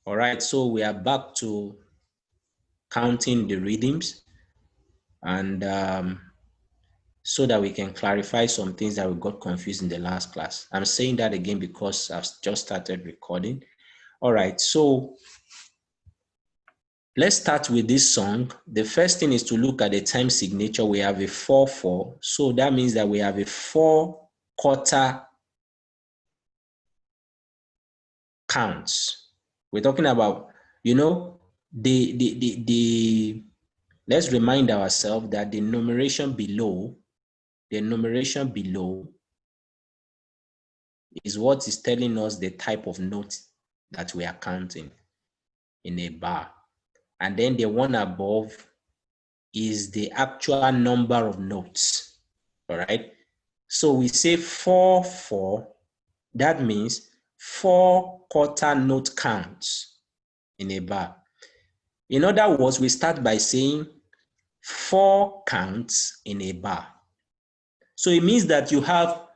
All right, so we are back to counting the rhythms, and so that we can clarify some things that we got confused in the last class. I'm saying that again because I've just started recording. All right, so let's start with this song. The first thing is to look at the time signature. We have a 4/4, so that means that we have a 4/4 counts. We're talking about, let's remind ourselves that the numeration below is what is telling us the type of note that we are counting in a bar. And then the one above is the actual number of notes, all right? So we say 4/4, that means 4/4 note counts in a bar. In other words, we start by saying 4 counts in a bar. So it means that you have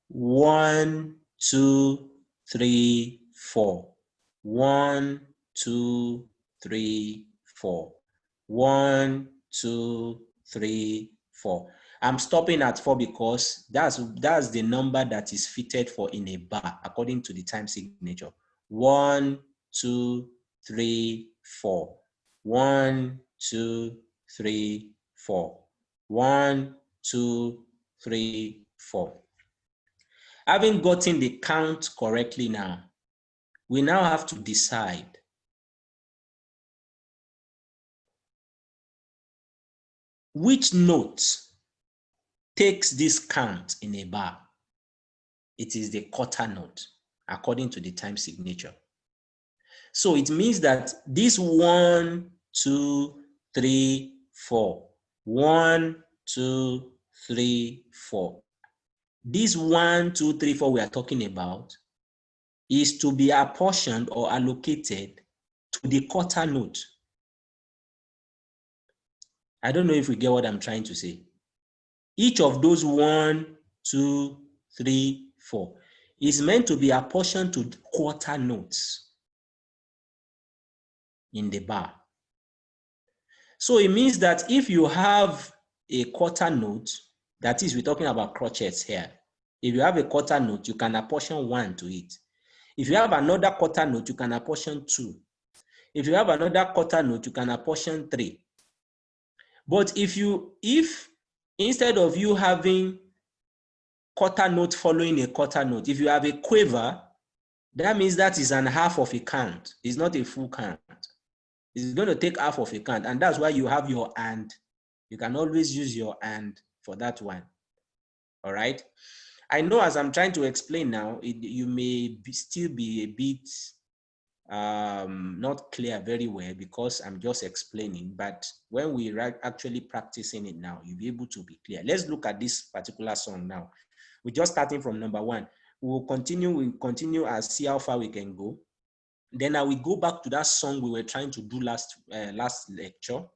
1, 2, 3, 4. 1, 2, 3, 4. 1, 2, 3, 4. I'm stopping at 4 because that's the number that is fitted for in a bar according to the time signature. 1, 2, 3, 4. 1, 2, 3, 4. 1, 2, 3, 4. Having gotten the count correctly now, we now have to decide which note takes this count in a bar. It is the quarter note according to the time signature. So it means that this 1, 2, 3, 4, 1, 2, 3, 4. This 1, 2, 3, 4 we are talking about is to be apportioned or allocated to the quarter note. I don't know if we get what I'm trying to say. Each of those 1, 2, 3, 4 is meant to be apportioned to quarter notes in the bar. So it means that if you have a quarter note, that is, we're talking about crotchets here. If you have a quarter note, you can apportion 1 to it. If you have another quarter note, you can apportion 2. If you have another quarter note, you can apportion 3. But if instead of you having quarter note following a quarter note, if you have a quiver, that means that is an half of a count. It's not a full count. It's going to take half of a count, and that's why you have your and. You can always use your and for that one. All right. I know as I'm trying to explain now, you may still be a bit not clear very well because I'm just explaining, but when we are actually practicing it now, you'll be able to be clear. Let's look at this particular song now. We're just starting from number 1. We'll continue and see how far we can go. Then I will go back to that song we were trying to do last lecture.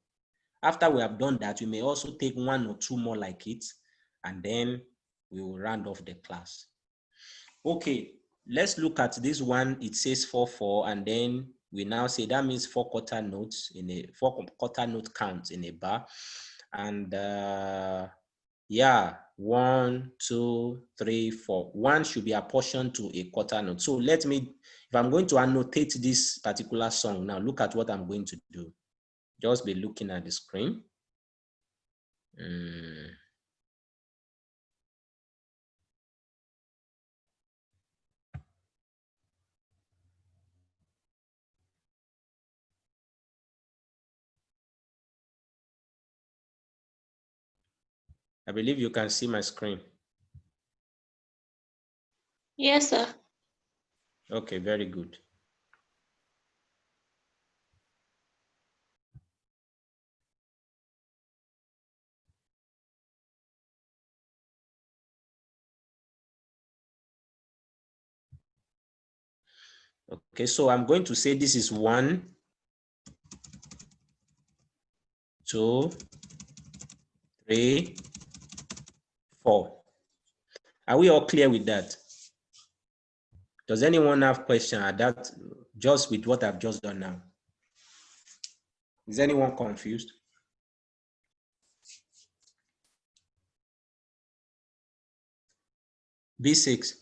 After we have done that, we may also take 1 or 2 more like it, and then we will round off the class. Okay, let's look at this one. It says 4/4, and then we now say that means 4 quarter notes in a 4 quarter note counts in a bar. And yeah, 1, 2, 3, 4. 1 should be apportioned to a quarter note. So if I'm going to annotate this particular song now, look at what I'm going to do. Just be looking at the screen. I believe you can see my screen. Yes, sir. Okay, very good. Okay, so I'm going to say this is 1, 2, 3, 4. Are we all clear with that? Does anyone have question at that just with what I've just done now. Is anyone confused? B6.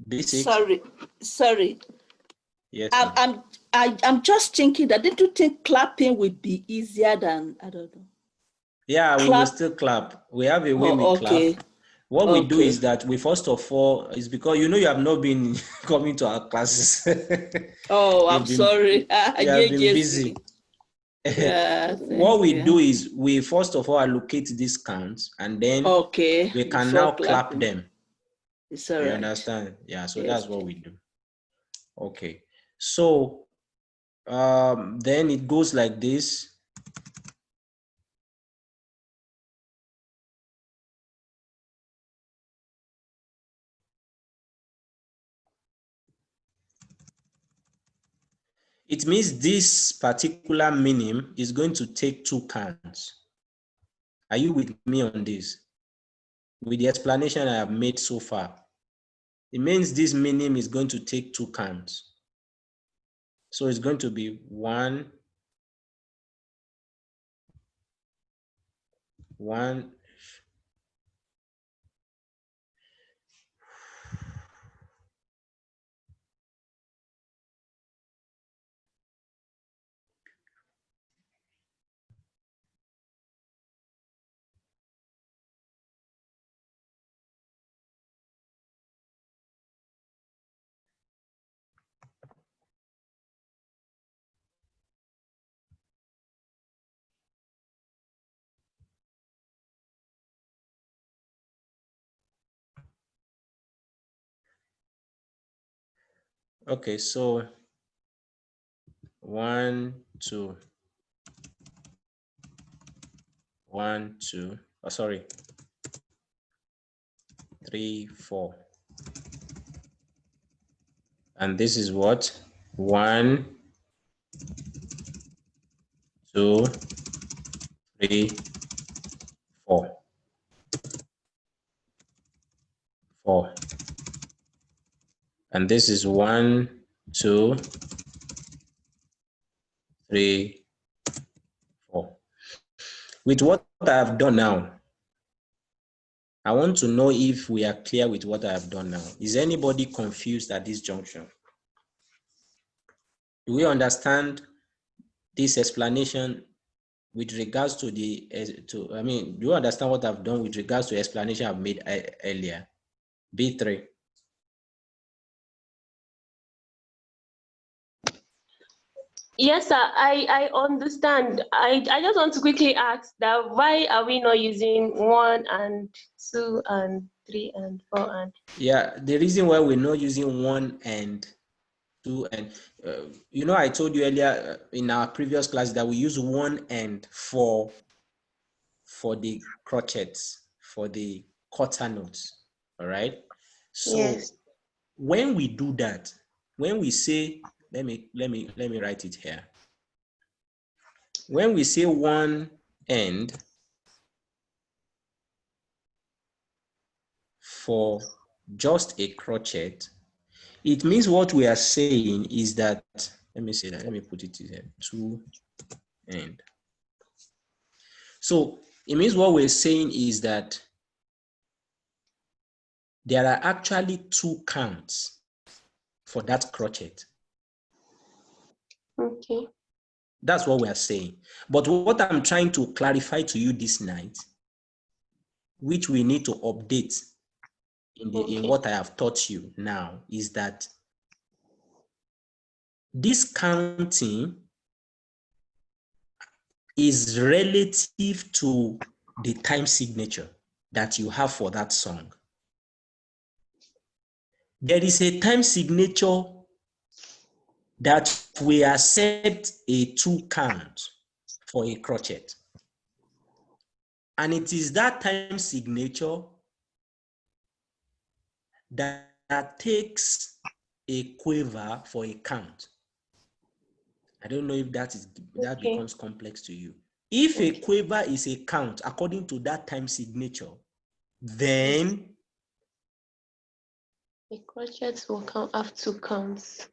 B6. Sorry. Yes. I'm just thinking that, didn't you think clapping would be easier than, I don't know? Yeah, we will still clap. We have a way we clap. What we do is that we first of all, is because you have not been coming to our classes. Oh, I'm sorry. You have been busy. Yeah, what we do is we first of all allocate these counts, and then we can now clap them. It's all you right. Understand? Yeah, so that's what we do. Okay, so then it goes like this. It means this particular minim is going to take 2 counts. Are you with me on this? With the explanation I have made so far, it means this minim is going to take 2 counts. So it's going to be 1, 1. Okay, so 1, 2, 1, 2. Oh, sorry. 3, 4. And this is what? 1, 2, 3, 4. 4. And this is 1, 2, 3, 4. With what I have done now, I want to know if we are clear with what I have done now. Is anybody confused at this junction? Do we understand this explanation with regards to the, do you understand what I've done with regards to explanation I've made earlier? B3. Yes, sir, I understand. I just want to quickly ask that why are we not using 1 and 2 and 3 and 4 and... Yeah, the reason why we're not using 1 and 2 and I told you earlier in our previous class that we use 1 and for the crotchets, for the quarter notes. All right. So Yes. when we do that, when we say, let me write it here. When we say 1 and for just a crochet, it means what we are saying is that, let me say that, let me put it here, 2 and. So it means what we're saying is that there are actually 2 counts for that crochet. Okay. That's what we are saying. But what I'm trying to clarify to you this night, which we need to update in what I have taught you now, is that this counting is relative to the time signature that you have for that song. There is a time signature that we accept a 2 count for a crochet. And it is that time signature that takes a quiver for a count. I don't know if that becomes complex to you. If a quiver is a count according to that time signature, then A crochet will have 2 counts.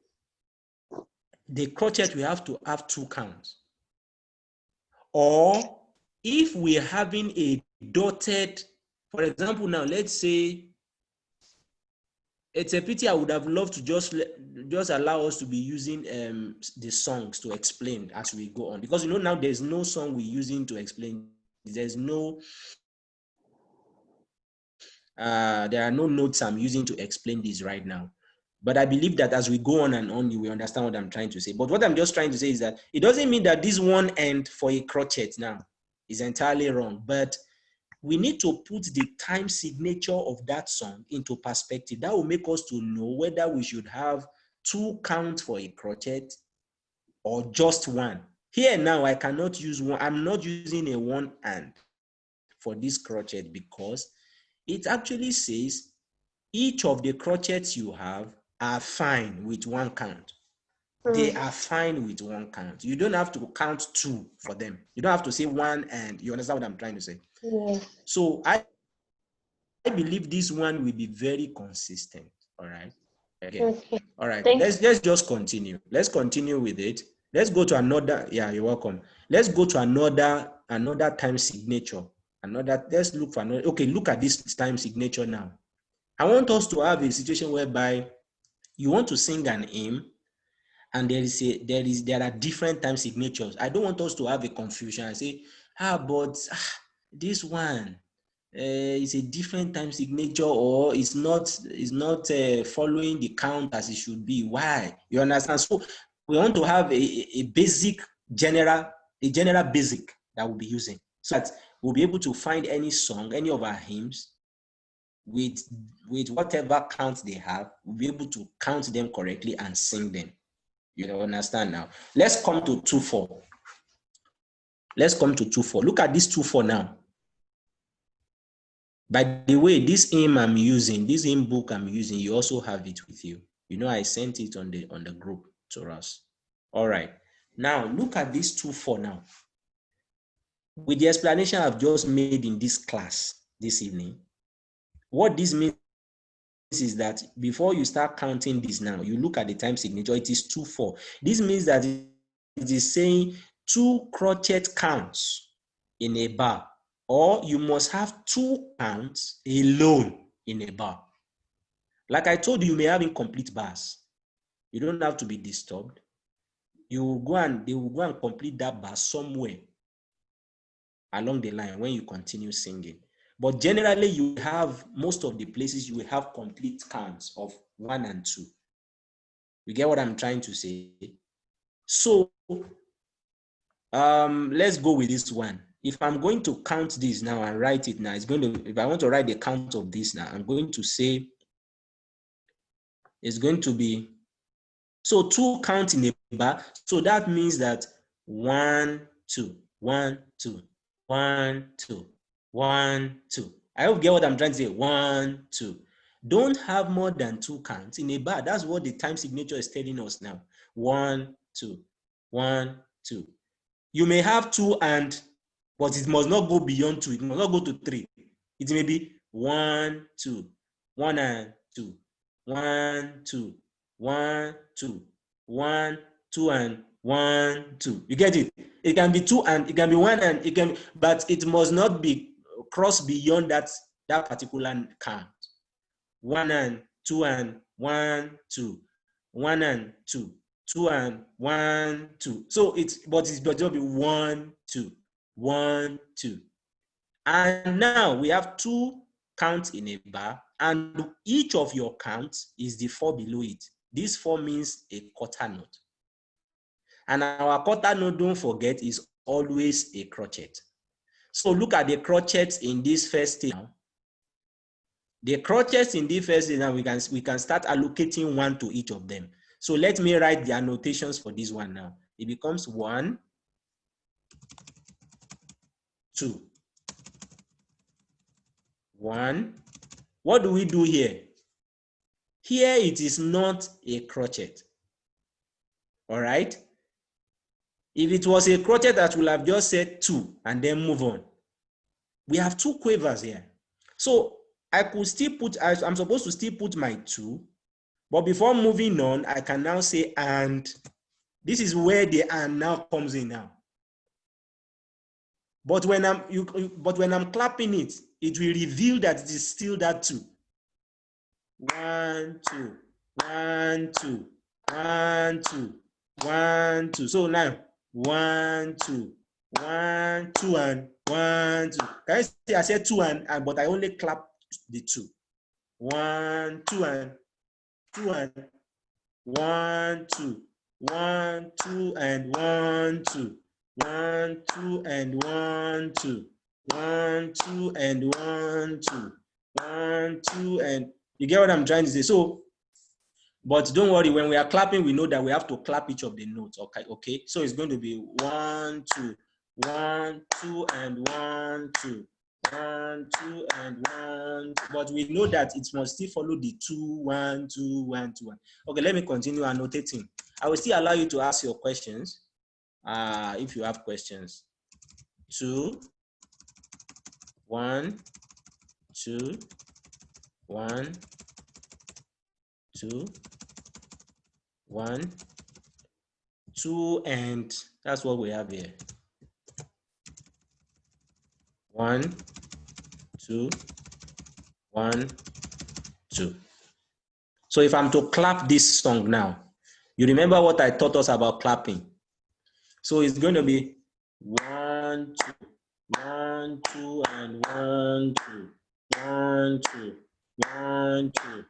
The crochet will have to have 2 counts. Or if we're having a dotted, for example, now let's say it's a pity. I would have loved to just allow us to be using the songs to explain as we go on, because now there's no song we're using to explain. There's no there are no notes I'm using to explain this right now. But I believe that as we go on and on, you will understand what I'm trying to say. But what I'm just trying to say is that it doesn't mean that this one end for a crochet now is entirely wrong, but we need to put the time signature of that song into perspective. That will make us to know whether we should have 2 counts for a crochet or just 1. Here now, I cannot use 1. I'm not using a 1 hand for this crochet because it actually says each of the crochets you have are fine with 1 count. They are fine with 1 count. You don't have to count 2 for them. You don't have to say 1 and you understand what I'm trying to say? Yeah. So I believe this one will be very consistent. All right. Okay. All right. Let's just continue. Let's continue with it. Let's go to another. Yeah, you're welcome. Let's go to another time signature. Let's look for another. Okay, look at this time signature now. I want us to have a situation whereby you want to sing an hymn, and there are different time signatures. I don't want us to have a confusion and say, but this one is a different time signature, or it's not following the count as it should be. Why? You understand? So we want to have a basic general basic that we'll be using, so that we'll be able to find any song, any of our hymns with whatever count they have. We'll be able to count them correctly and sing them. You understand now? Let's come to 2/4. Let's come to 2/4. Look at this 2/4 now. By the way, this hymn I'm using, this hymn book I'm using, you also have it with you. I sent it on the group to us. All right. Now look at this 2/4 now. With the explanation I've just made in this class this evening, what this means is that before you start counting this now, you look at the time signature, it is 2/4. This means that it is saying 2 crochet counts in a bar, or you must have 2 counts alone in a bar. Like I told you, you may have incomplete bars. You don't have to be disturbed. They will go and complete that bar somewhere along the line when you continue singing. But generally, you have most of the places you will have complete counts of 1 and 2. You get what I'm trying to say? So let's go with this one. If I'm going to count this now and write it now, if I want to write the count of this now, I'm going to say it's going to be, so 2 count in a bar. So that means that 1, 2, 1, 2, 1, 2, 1, 2. I hope you get what I'm trying to say. 1, 2. Don't have more than 2 counts in a bar. That's what the time signature is telling us now. 1, 2, 1, 2. You may have 2 but it must not go beyond 2. It must not go to 3. It may be 1, 2, 1 and 2, 1, 2, 1, 2, 1, 2 and 1, 2. You get it? It can be 2 and it can be 1 and it can, but it must not be cross beyond that particular count. 1 and 2 and 1, 2, 1 and 2, 2 and 1, 2. So it's better be 1, 2, 1, 2. And now we have 2 counts in a bar, and each of your counts is the 4 below it. This 4 means a quarter note. And our quarter note, don't forget, is always a crochet. So look at the crochets in this first stage now. The crochets in this first stage now, we can start allocating 1 to each of them. So let me write the annotations for this one now. It becomes 1, 2, 1. What do we do here? Here it is not a crochet. All right? If it was a crochet, that will have just said 2 and then move on. We have 2 quavers here. So I could still put, I'm supposed to still put my 2, but before moving on, I can now say and. This is where the and now comes in now. But when I'm clapping it, it will reveal that it is still that 2. 1, 2, 1, 2, 1, 2, 1, 2. So now 1, 2, 1, 2, and 1, 2. Can you see I said 2 and but I only clap the 2. 1, 2, and 2 and 1, 2, 1, 2, and 1, 2, 1, 2, and 1, 2, 1, 2, and 1, 2, 1, 2, and you get what I'm trying to say? So, but don't worry, when we are clapping, we know that we have to clap each of the notes. Okay. So it's going to be 1, 2, 1, 2, and 1, 2. 1, 2, and 1. But we know that it must still follow the 2, 1, 2, 1, 2, 1. Okay, let me continue annotating. I will still allow you to ask your questions if you have questions. 2, 1, 2, 1, 2, 1, 2, and that's what we have here. 1, 2, 1, 2. So if I'm to clap this song now, you remember what I taught us about clapping. So it's going to be 1, 2, 1, 2, and 1, 2, 1, 2, 1, 2,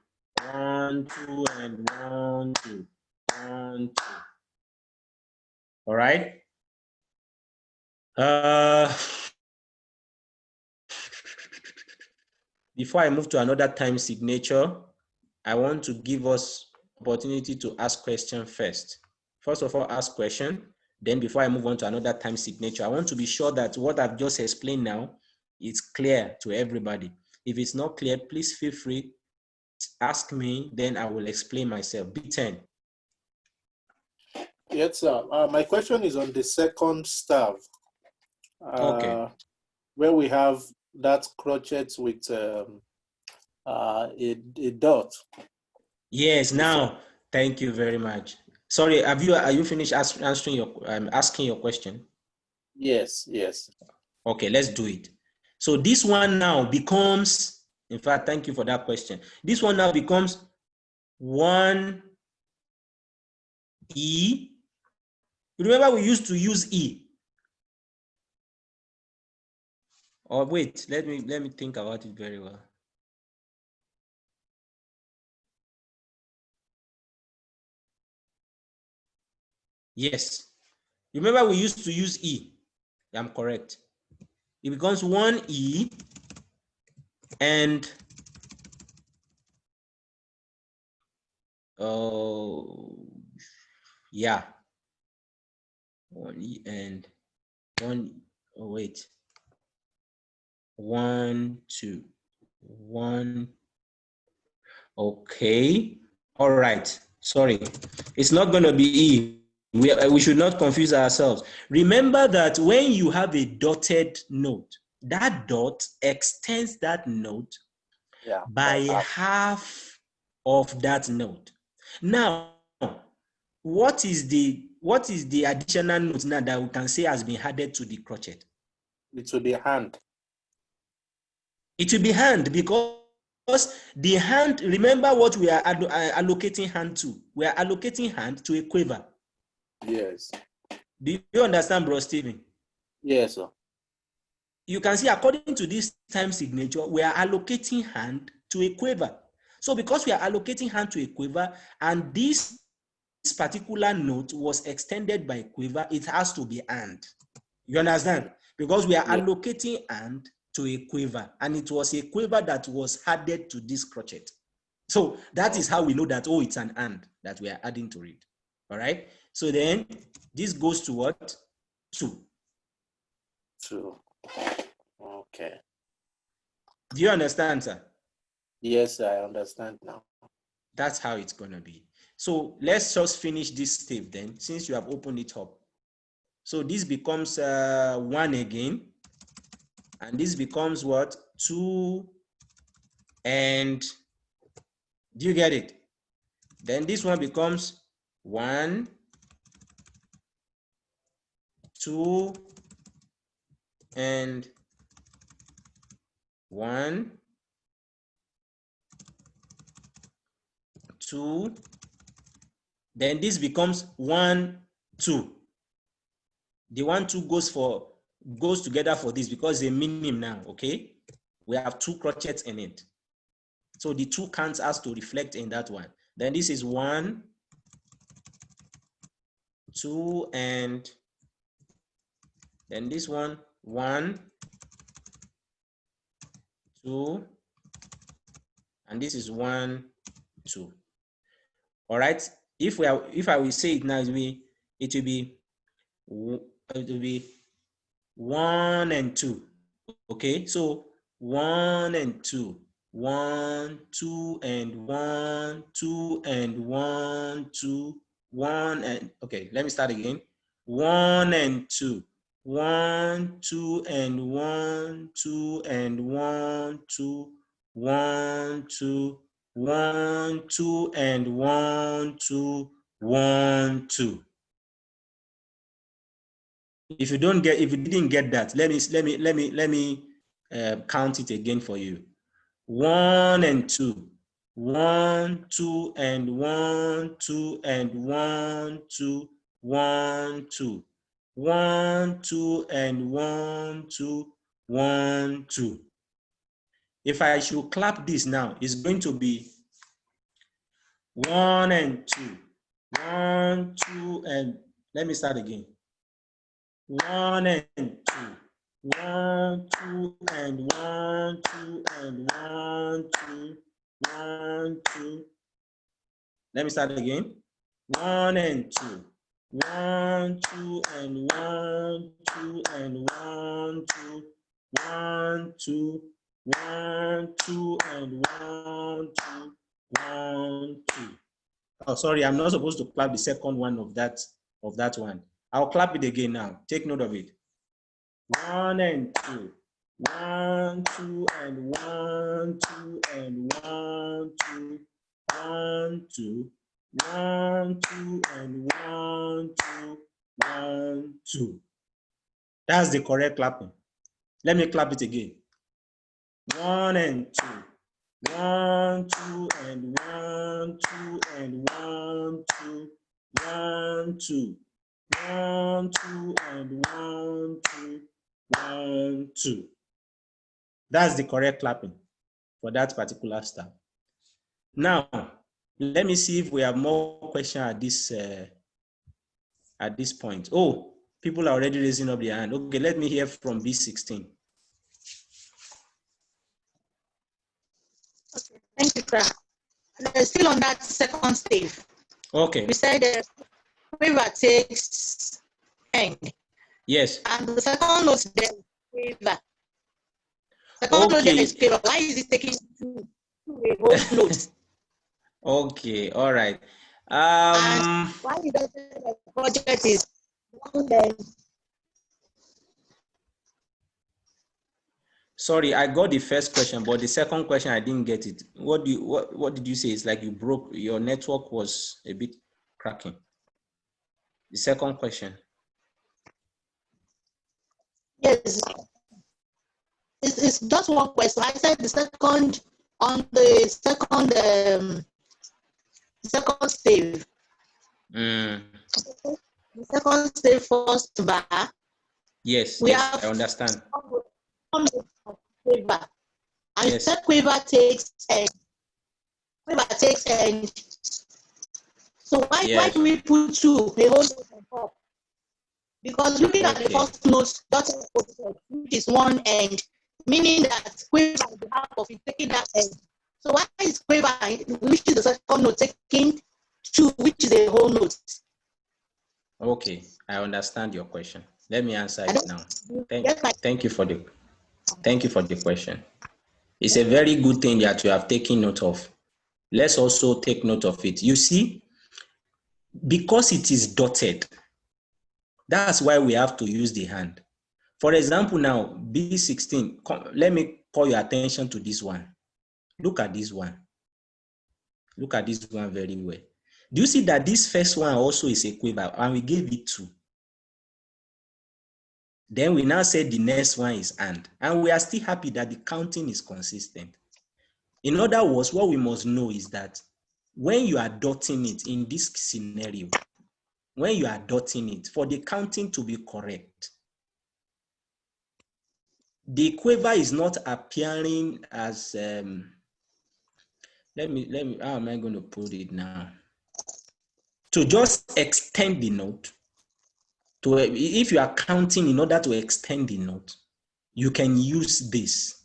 1, 2, and 1, 2, 1, 2. All right. Before I move to another time signature, I want to give us opportunity to ask question first. First of all, ask question. Then before I move on to another time signature, I want to be sure that what I've just explained now is clear to everybody. If it's not clear, please feel free to ask me, then I will explain myself. B10. Yes, sir. My question is on the second staff. Okay. Where we have that crochet with a dot. Yes, now, thank you very much. Sorry, are you finished answering asking your question? Yes, yes. Okay, let's do it. So this one now becomes, in fact, thank you for that question. This one now becomes 1 E. Remember we used to use E. Oh wait, let me think about it very well. Yes. Remember we used to use E. I'm correct. It becomes 1 E and yeah. 1 E and 1. Oh wait. 1, 2, 1. Okay. All right. Sorry. It's not going to be E. We should not confuse ourselves. Remember that when you have a dotted note, that dot extends that note by half of that note. Now, what is the additional note now that we can say has been added to the crochet? It will be hand. It will be hand because the hand, remember what we are allocating hand to. We are allocating hand to a quiver. Yes. Do you understand, Bro Stephen? Yes, sir. You can see according to this time signature, we are allocating hand to a quiver. So because we are allocating hand to a quiver and this particular note was extended by a quiver, it has to be hand. You understand? Because we are allocating hand to a quiver and it was a quiver that was added to this crochet. So that is how we know that, oh, it's an and that we are adding to it. All right. So then this goes to what? 2. 2. Okay. Do you understand, sir? Yes, I understand now. That's how it's going to be. So let's just finish this step then, since you have opened it up. So this becomes 1 again. And this becomes what? 2, And do you get it? Then this one becomes 1, 2, and 1, 2. Then this becomes 1, 2. The 1, 2 goes together for this because it's a minim now, okay? We have 2 crochets in it. So the 2 counts has to reflect in that one. Then this is 1, 2, and then this one, 1, 2, and this is 1, 2. All right. If I will say it now, it will be 1 and 2. Okay, so 1 and 2, 1, 2, and 1, 2, and 1, 2, 1, and okay, let me start again. 1 and 2, 1, 2, and 1, 2, and 1, 2, 1, 2, 1, 2, and 1, 2, 1, 2. If you didn't get that, let me count it again for you. 1 and 2, 1, 2, and 1, 2, and 1, 2, 1, 2, 1, 2, and 1, 2, 1, 2. If I should clap this now, it's going to be 1 and 2, 1, 2, and let me start again. 1 and 2, 1, 2, and 1, 2, and 1, 2, 1, 2. Let me start again. 1 and 2, 1, 2, and 1, 2, and 1, 2, 1, 2, 1, 2, and 1, 2, 1, 2. Oh, sorry, I'm not supposed to clap the second one of that one. I'll clap it again now. Take note of it. 1 and 2, 1, 2, and 1, 2, and 1, 2, 1, 2, 1, 2, and 1, 2, 1, 2. That's the correct clapping. Let me clap it again. 1 and 2, 1, 2, and 1, 2, and 1, 2, 1, 2, 1, 2, and 1, 2, 1, 2. That's the correct clapping for that particular step. Now, let me see if we have more questions at this point. Oh, people are already raising up their hand. Okay, let me hear from B16. Okay, thank you, sir. Still on that second stage. Okay. We said the quiver takes end. Yes. And the second note there is quiver. Second note there is quiver. Why is it taking two a whole note? Okay, all right. And why is that the project is one leg? Sorry, I got the first question, but the second question I didn't get it. What did you say? It's like you broke, your network was a bit cracking. The second question. Yes, it's just one question. I said the second on the second stave. Mm. The second stave first bar. Yes, Have I understand. Quiver. And yes. The quiver takes end. Quiver takes end. So why do we put two a whole note on top? Because looking at the first note, which is one end, meaning that quiver is the half of it taking that end. So why is quiver, which is the second note, taking two, which is a whole note? Okay, I understand your question. Let me answer it now. Thank you for the question. It's a very good thing that you have taken note of. Let's also take note of it. You see, because it is dotted, that's why we have to use the hand. For example, now, B16, let me call your attention to this one. Look at this one. Look at this one very well. Do you see that this first one also is a quiver, and we gave it 2? Then we now said the next one is and we are still happy that the counting is consistent. In other words, what we must know is that when you are dotting it in this scenario, when you are dotting it, for the counting to be correct, the quiver is not appearing as let me how am I going to put it now? To just extend the note, to if you are counting in order to extend the note, you can use this.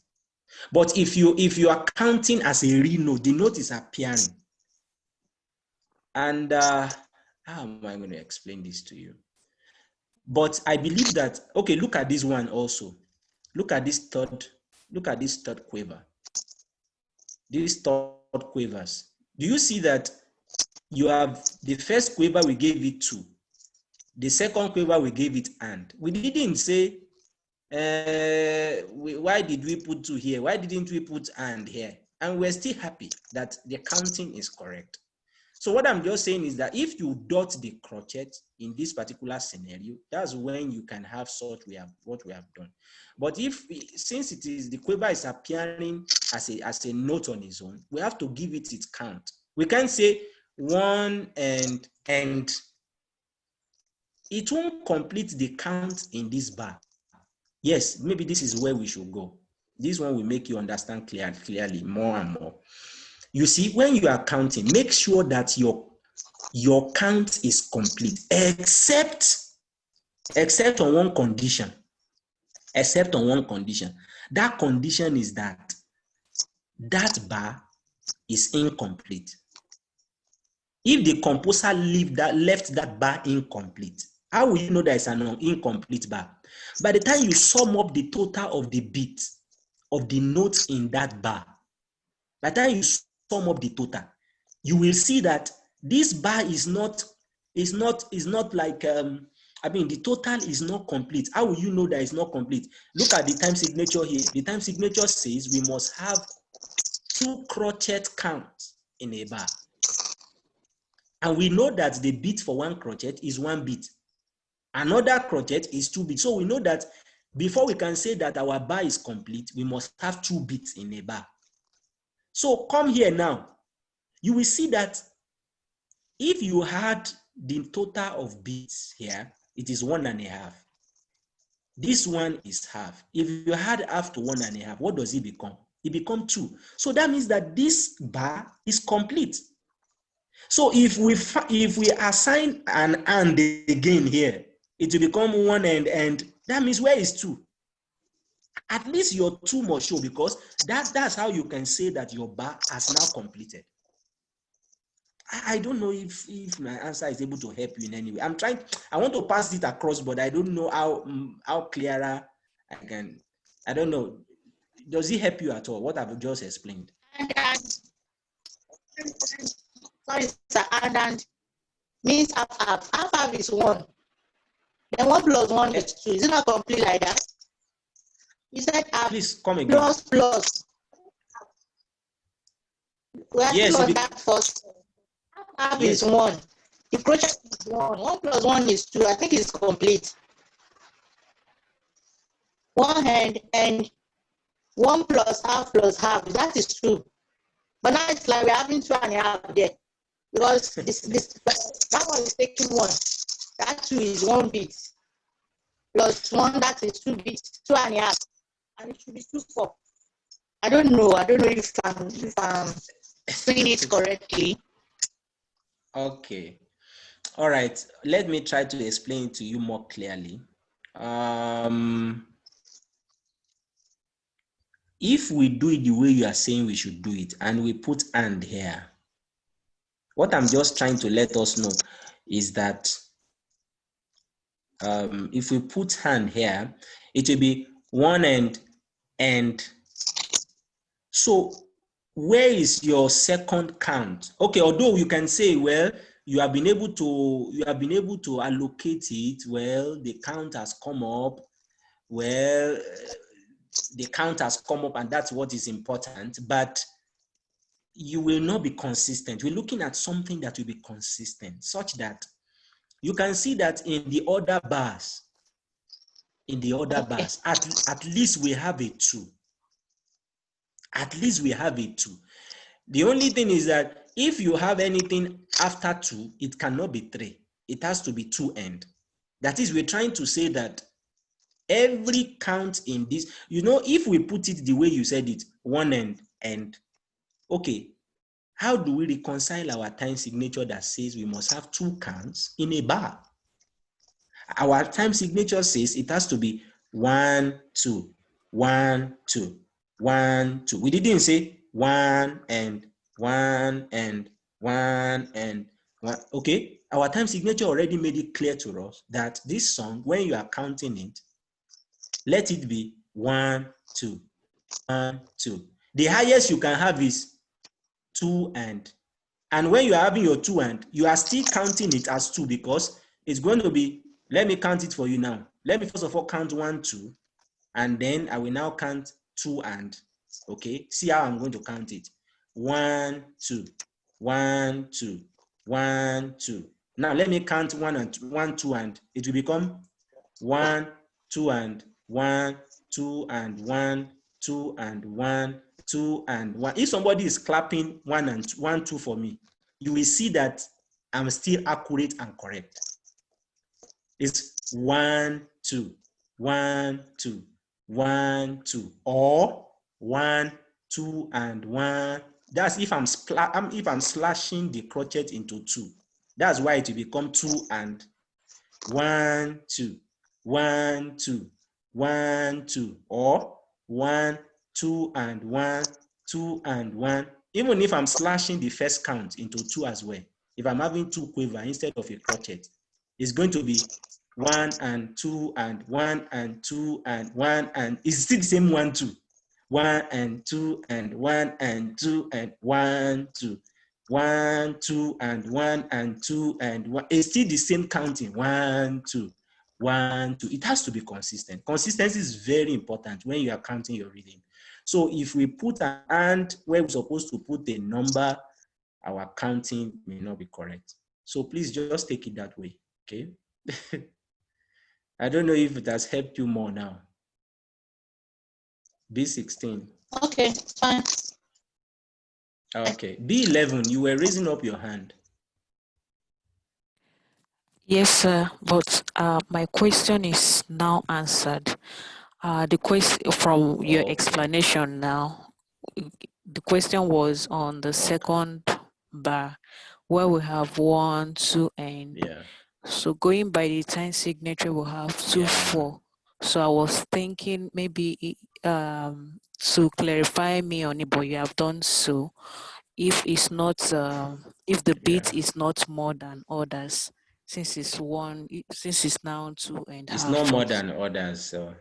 But if you are counting as a real note, the note is appearing. And how am I going to explain this to you? But I believe that, okay, look at this one also. Look at this third quiver. These third quivers. Do you see that you have the first quiver, we gave it 2. The second quiver, we gave it and. We didn't say, why did we put 2 here? Why didn't we put and here? And we're still happy that the counting is correct. So what I'm just saying is that if you dot the crochet in this particular scenario, that's when you can have what we have done. But since it is the quiver is appearing as a note on its own, we have to give it its count. We can't say 1 and it won't complete the count in this bar. Yes, maybe this is where we should go. This one will make you understand clearly more and more. You see, when you are counting, make sure that your count is complete, except on one condition. Except on one condition. That condition is that bar is incomplete. If the composer left that bar incomplete, how will you know that it's an incomplete bar? By the time you sum up the total of the beats of the notes in that bar, by the time you sum up the total, you will see that this bar is not like the total is not complete. How will you know that it's not complete? Look at the time signature here. The time signature says we must have 2 crochet counts in a bar. And we know that the beat for 1 crochet is 1 beat. Another crochet is 2 beats. So we know that before we can say that our bar is complete, we must have 2 beats in a bar. So come here now. You will see that if you had the total of beats here, it is 1.5. This one is half. If you add half to 1.5, what does it become? It becomes 2. So that means that this bar is complete. So if we assign an and again here, it will become 1 and that means where is 2? At least your 2 must show, because that's how you can say that your bar has now completed. I don't know if my answer is able to help you in any way. I want to pass it across, but I don't know how clearer I can. I don't know. Does it help you at all? What I've just explained? Sorry, sir. And means half. Half is 1. Then 1 plus 1 is 2. Is it not complete like that? You said half. Please come again. Plus. We are still on that first. Half is 1. The crochet is 1. 1 plus 1 is 2. I think it's complete. 1 hand and 1 plus half. That is 2. But now it's like we're having 2.5 there. Because that one is taking 1. That 2 is 1 bit. Plus 1, that is 2 bits. 2.5. And it should be 2, 4. I don't know if I'm saying it correctly. Okay. All right. Let me try to explain to you more clearly. If we do it the way you are saying we should do it, and we put and here, what I'm just trying to let us know is that if we put hand here, it will be 1 and. So where is your second count? Okay, although you can say, well, you have been able to allocate it. Well, the count has come up. Well, the count has come up, and that's what is important. But you will not be consistent. We're looking at something that will be consistent, such that you can see that in the other bars, at least we have a 2. At least we have a 2. The only thing is that if you have anything after 2, it cannot be 3. It has to be 2 end. That is, we're trying to say that every count in this, if we put it the way you said it, 1 end, okay, how do we reconcile our time signature that says we must have 2 counts in a bar? Our time signature says it has to be 1, 2, 1, 2, 1, 2. We didn't say 1 and 1 and 1 and 1. Okay, our time signature already made it clear to us that this song, when you are counting it, let it be 1, 2, 1, 2. The highest you can have is 2 and when you are having your 2 and, you are still counting it as 2 because it's going to be, let me count it for you now. Let me first of all count 1, 2, and then I will now count 2 and. Okay, see how I'm going to count it. 1, 2, 1, 2, 1, 2. Now let me count 1, 2, and it will become 1, 2, and 1, 2, and 1, 2, and 1, 2, and 1. If somebody is clapping 1 and 1, 2 for me, you will see that I'm still accurate and correct. It's 1, 2, 1, 2, 1, 2, or 1, 2, and 1. That's if I'm slashing the crochet into 2. That's why it will become 2 and 1, 2, 1, 2, 1, 2, or 1, 2, and 1, 2, and 1. Even if I'm slashing the first count into 2 as well, if I'm having 2 quiver instead of a crochet, it's going to be 1 and 2 and 1 and 2 and 1, and it's still the same 1, 2. 1 and 2 and 1 and 2 and 1, 2. 1, 2, and 1 and 2 and 1. It's still the same counting. 1, 2, 1, 2. It has to be consistent. Consistency is very important when you are counting your rhythm. So if we put an and where we're supposed to put a number, our counting may not be correct. So please just take it that way. Okay. I don't know if it has helped you more now. B16. Okay, fine. Okay. B11, you were raising up your hand. Yes, sir. But my question is now answered. The question from your explanation now, the question was on the second bar where we have 1, 2, and so going by the time signature, we have 2, 4. So I was thinking maybe to clarify me on it, but you have done so. If it's not, if the beat is not more than others, since it's 1, since it's now 2 and it's half. not more than others. So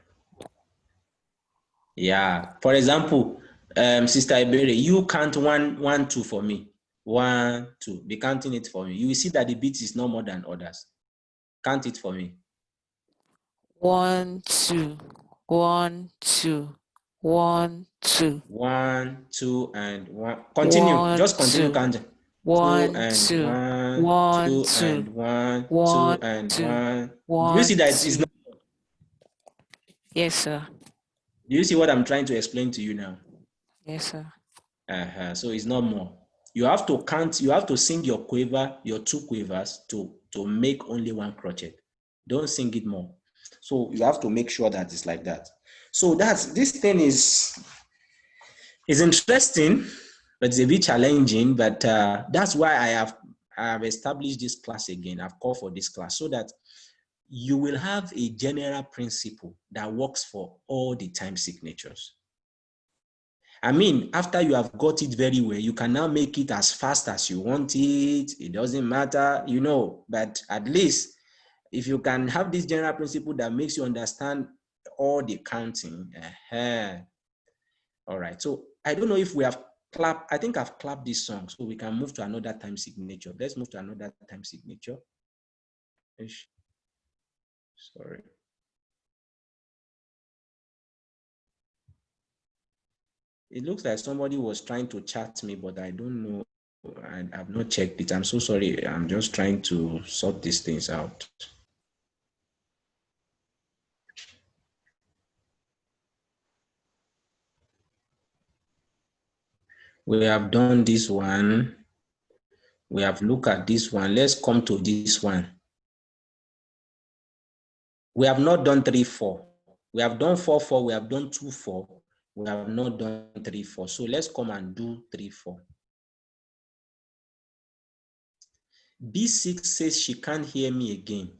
yeah, for example, Sister Ibere, you count 1, 1, 2 for me. 1, 2. Be counting it for me. You will see that the beat is not more than others. Count it for me. 1, 2, 1, 2, 1, 2. 1, 2, and 1. Continue. 1, Just continue 2. counting. 1, 2 and 2. 1, 1, 2 2. and 1, 2 1, and 2. 1. Do 1, you see that it's 2. not? Yes, sir. Do you see what I'm trying to explain to you now? Yes, sir. So it's not more. You have to count, you have to sing your quiver, your 2 quivers to make only 1 crochet. Don't sing it more. So you have to make sure that it's like that. So this thing is interesting, but it's a bit challenging. But that's why I have established this class again. I've called for this class so that you will have a general principle that works for all the time signatures. I mean, after you have got it very well, you can now make it as fast as you want it. It doesn't matter, but at least if you can have this general principle that makes you understand all the counting. All right. So I don't know if we have clapped. I think I've clapped this song, so we can move to another time signature. Let's move to another time signature. Sorry. It looks like somebody was trying to chat me, but I don't know. I've not checked it. I'm so sorry. I'm just trying to sort these things out. We have done this one. We have looked at this one. Let's come to this one. We have not done 3-4. We have done 4-4. We have done 2-4. We have not done 3-4. So let's come and do 3-4. B6 says she can't hear me again.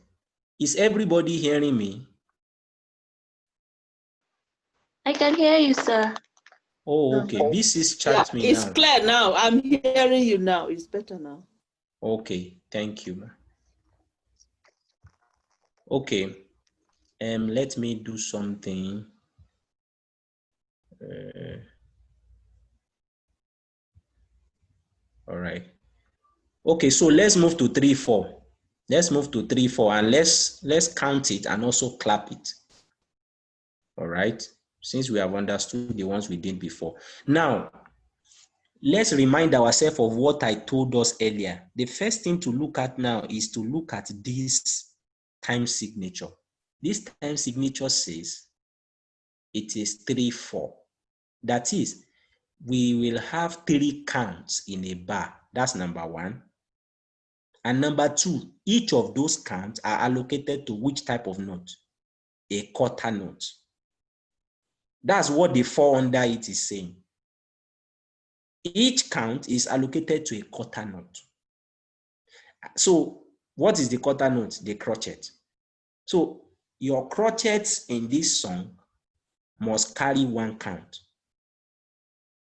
Is everybody hearing me? I can hear you, sir. Oh, okay. B6 chat me it's now. clear now. I'm hearing you now. It's better now. Okay, thank you. Okay, let me do something. All right. Okay, so let's move to 3-4. Let's move to 3-4 and let's count it and also clap it. All right, since we have understood the ones we did before. Now, let's remind ourselves of what I told us earlier. The first thing to look at now is to look at this time signature. This time signature says it is 3-4. That is, we will have 3 counts in a bar. That's number 1. And number 2, each of those counts are allocated to which type of note? A quarter note. That's what the 4 under it is saying. Each count is allocated to a quarter note. So what is the quarter note? The crotchet. So your crotchets in this song must carry 1 count.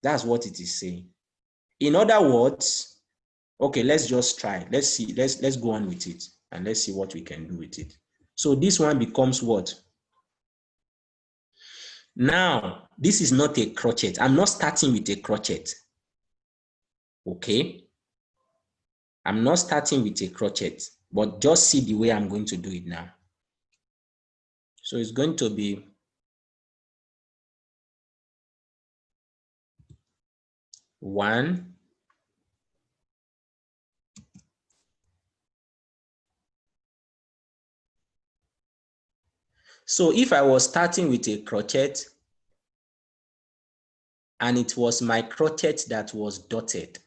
That's what it is saying. In other words, okay, let's just try. Let's see. Let's go on with it and let's see what we can do with it. So this one becomes what? Now, this is not a crotchet. I'm not starting with a crotchet. Okay? I'm not starting with a crotchet, but just see the way I'm going to do it now. So it's going to be 1, so if I was starting with a crotchet and it was my crotchet that was dotted,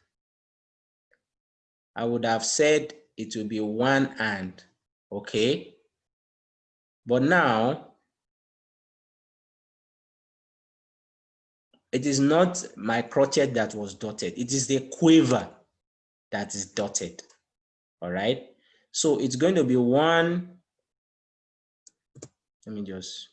I would have said it will be 1 and, okay? But now, it is not my crotchet that was dotted. It is the quiver that is dotted, all right? So it's going to be 1, let me just,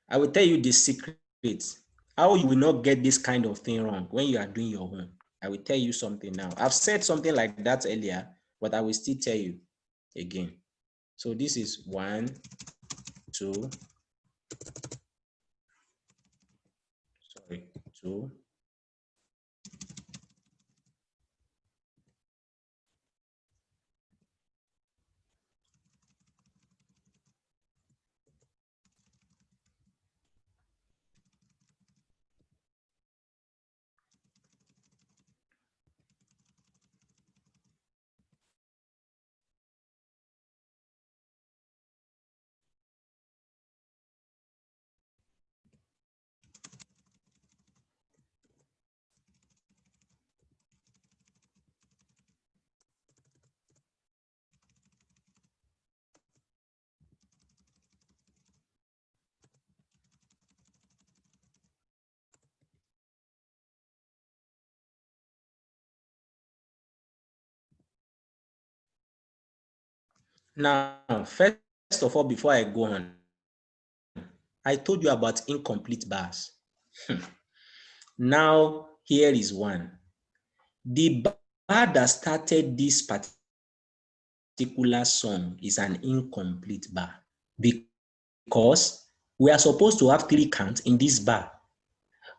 I will tell you the secret, how you will not get this kind of thing wrong when you are doing your own. I will tell you something now. I've said something like that earlier, but I will still tell you again. So this is 1, 2, sorry, 2, Now, first of all, before I go on, I told you about incomplete bars. Now, here is one. The bar that started this particular song is an incomplete bar because We are supposed to have 3 counts in this bar.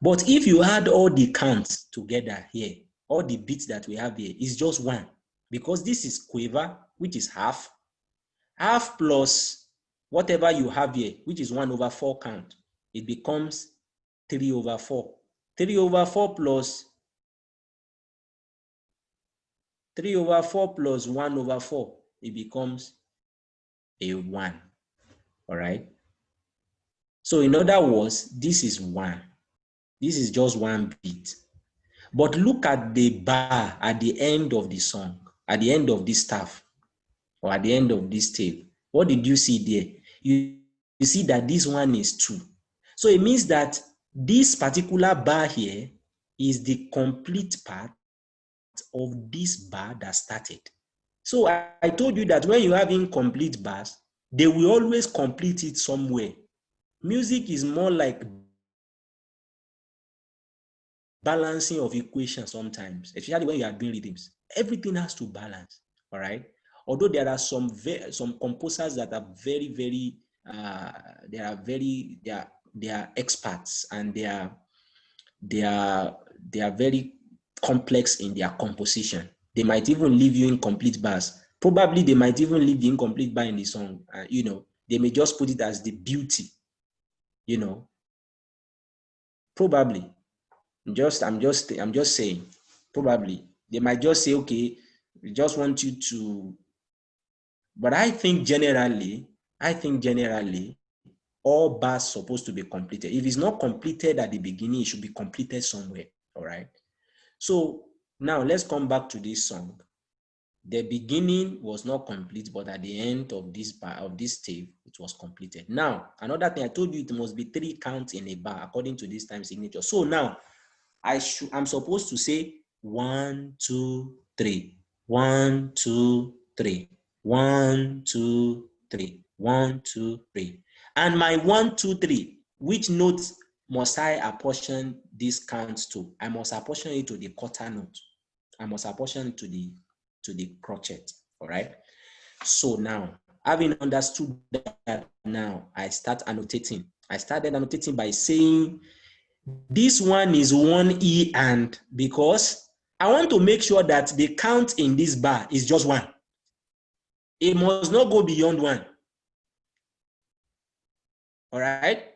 But if you add all the counts together here, all the beats that we have here is just 1, because this is quiver, which is half plus whatever you have here, which is 1/4 count. It becomes 3/4. 3/4 plus 3/4 plus 1/4, it becomes a 1. All right. So in other words, this is 1. This is just 1 beat. But look at the bar at the end of the song, at the end of this staff, or at the end of this tape. What did you see there? You see that this one is 2. So it means that this particular bar here is the complete part of this bar that started. So I told you that when you have incomplete bars, they will always complete it somewhere. Music is more like balancing of equations sometimes, especially when you are doing rhythms. Everything has to balance, all right? Although there are some composers that are very, they are experts, and they are very complex in their composition. They might even leave you incomplete bars. Probably they might even leave the incomplete bar in the song. They may just put it as the beauty, probably. I'm just saying, probably they might just say, okay, we just want you to, but I think generally, all bars supposed to be completed. If it's not completed at the beginning, it should be completed somewhere. All right. So now let's come back to this song. The beginning was not complete, but at the end of this bar, of this tape, it was completed. Now, another thing I told you, it must be 3 counts in a bar according to this time signature. So now I'm supposed to say 1, 2, 3, 1, 2, 3, 1, 2, 3, 1, 2, 3. And my 1, 2, 3, which notes must I apportion these counts to? I must apportion it to the quarter note. I must apportion it to the crotchet. All right. So now, having understood that, now I start annotating. I started annotating by saying, this one is 1E, and because I want to make sure that the count in this bar is just 1. It must not go beyond 1. All right?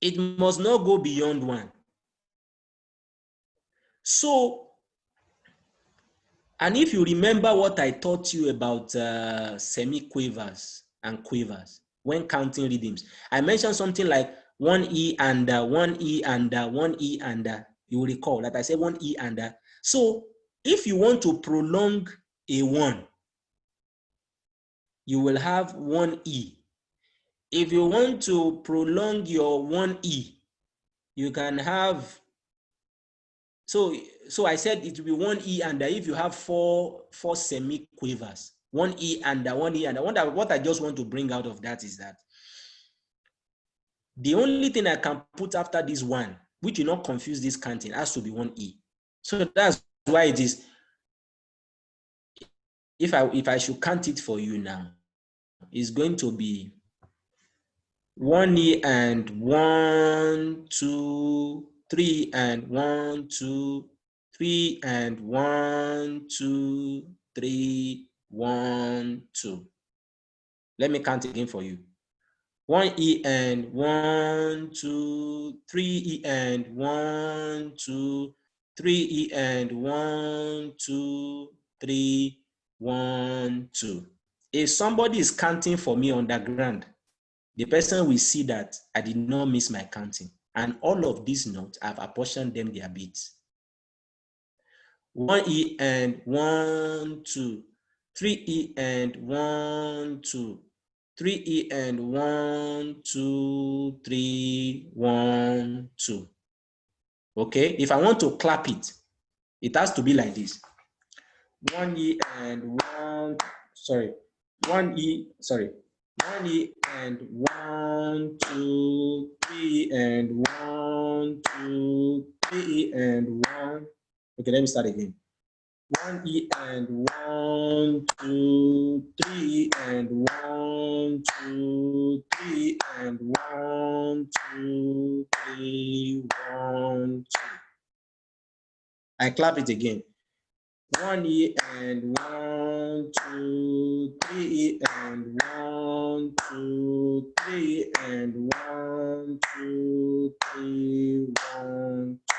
It must not go beyond 1. So, and if you remember what I taught you about semi-quavers and quavers when counting rhythms, I mentioned something like 1E and 1E and 1E and you will recall that I said 1E and so if you want to prolong a 1, you will have 1E. If you want to prolong your 1E, you can have, so I said it will be 1E and if you have four semi-quavers, 1E and 1E and what I just want to bring out of that is that the only thing I can put after this 1, which will not confuse this counting, has to be 1E. So that's why it is, if I should count it for you now, it's going to be 1E and 1, 2, 3 and 1, 2, 3 and 1, 2, 3, 1, 2. Let me count again for you. 1E and 1, 2, 3E and 1, 2, 3E and 1, 2, 3, 1, 2. If somebody is counting for me on the ground, the person will see that I did not miss my counting. And all of these notes, I've apportioned them their beats. 1E and 1, 2, 3E and 1, 2, 3E and 1, 2, 3, 1, 2. Okay, if I want to clap it, it has to be like this. 1E and 1, sorry, 1E, sorry. 1E and 1, 2, 3 and 1, 2, 3 and 1. Okay, let me start again. 1 E and 1, 2, 3 and 1, 2, 3 and 1, 2, 3, 1, 2. I clap it again. 1 E and 1, 2, 3 E and 1, 2, 3 and 1, 2, 3, 1, 2.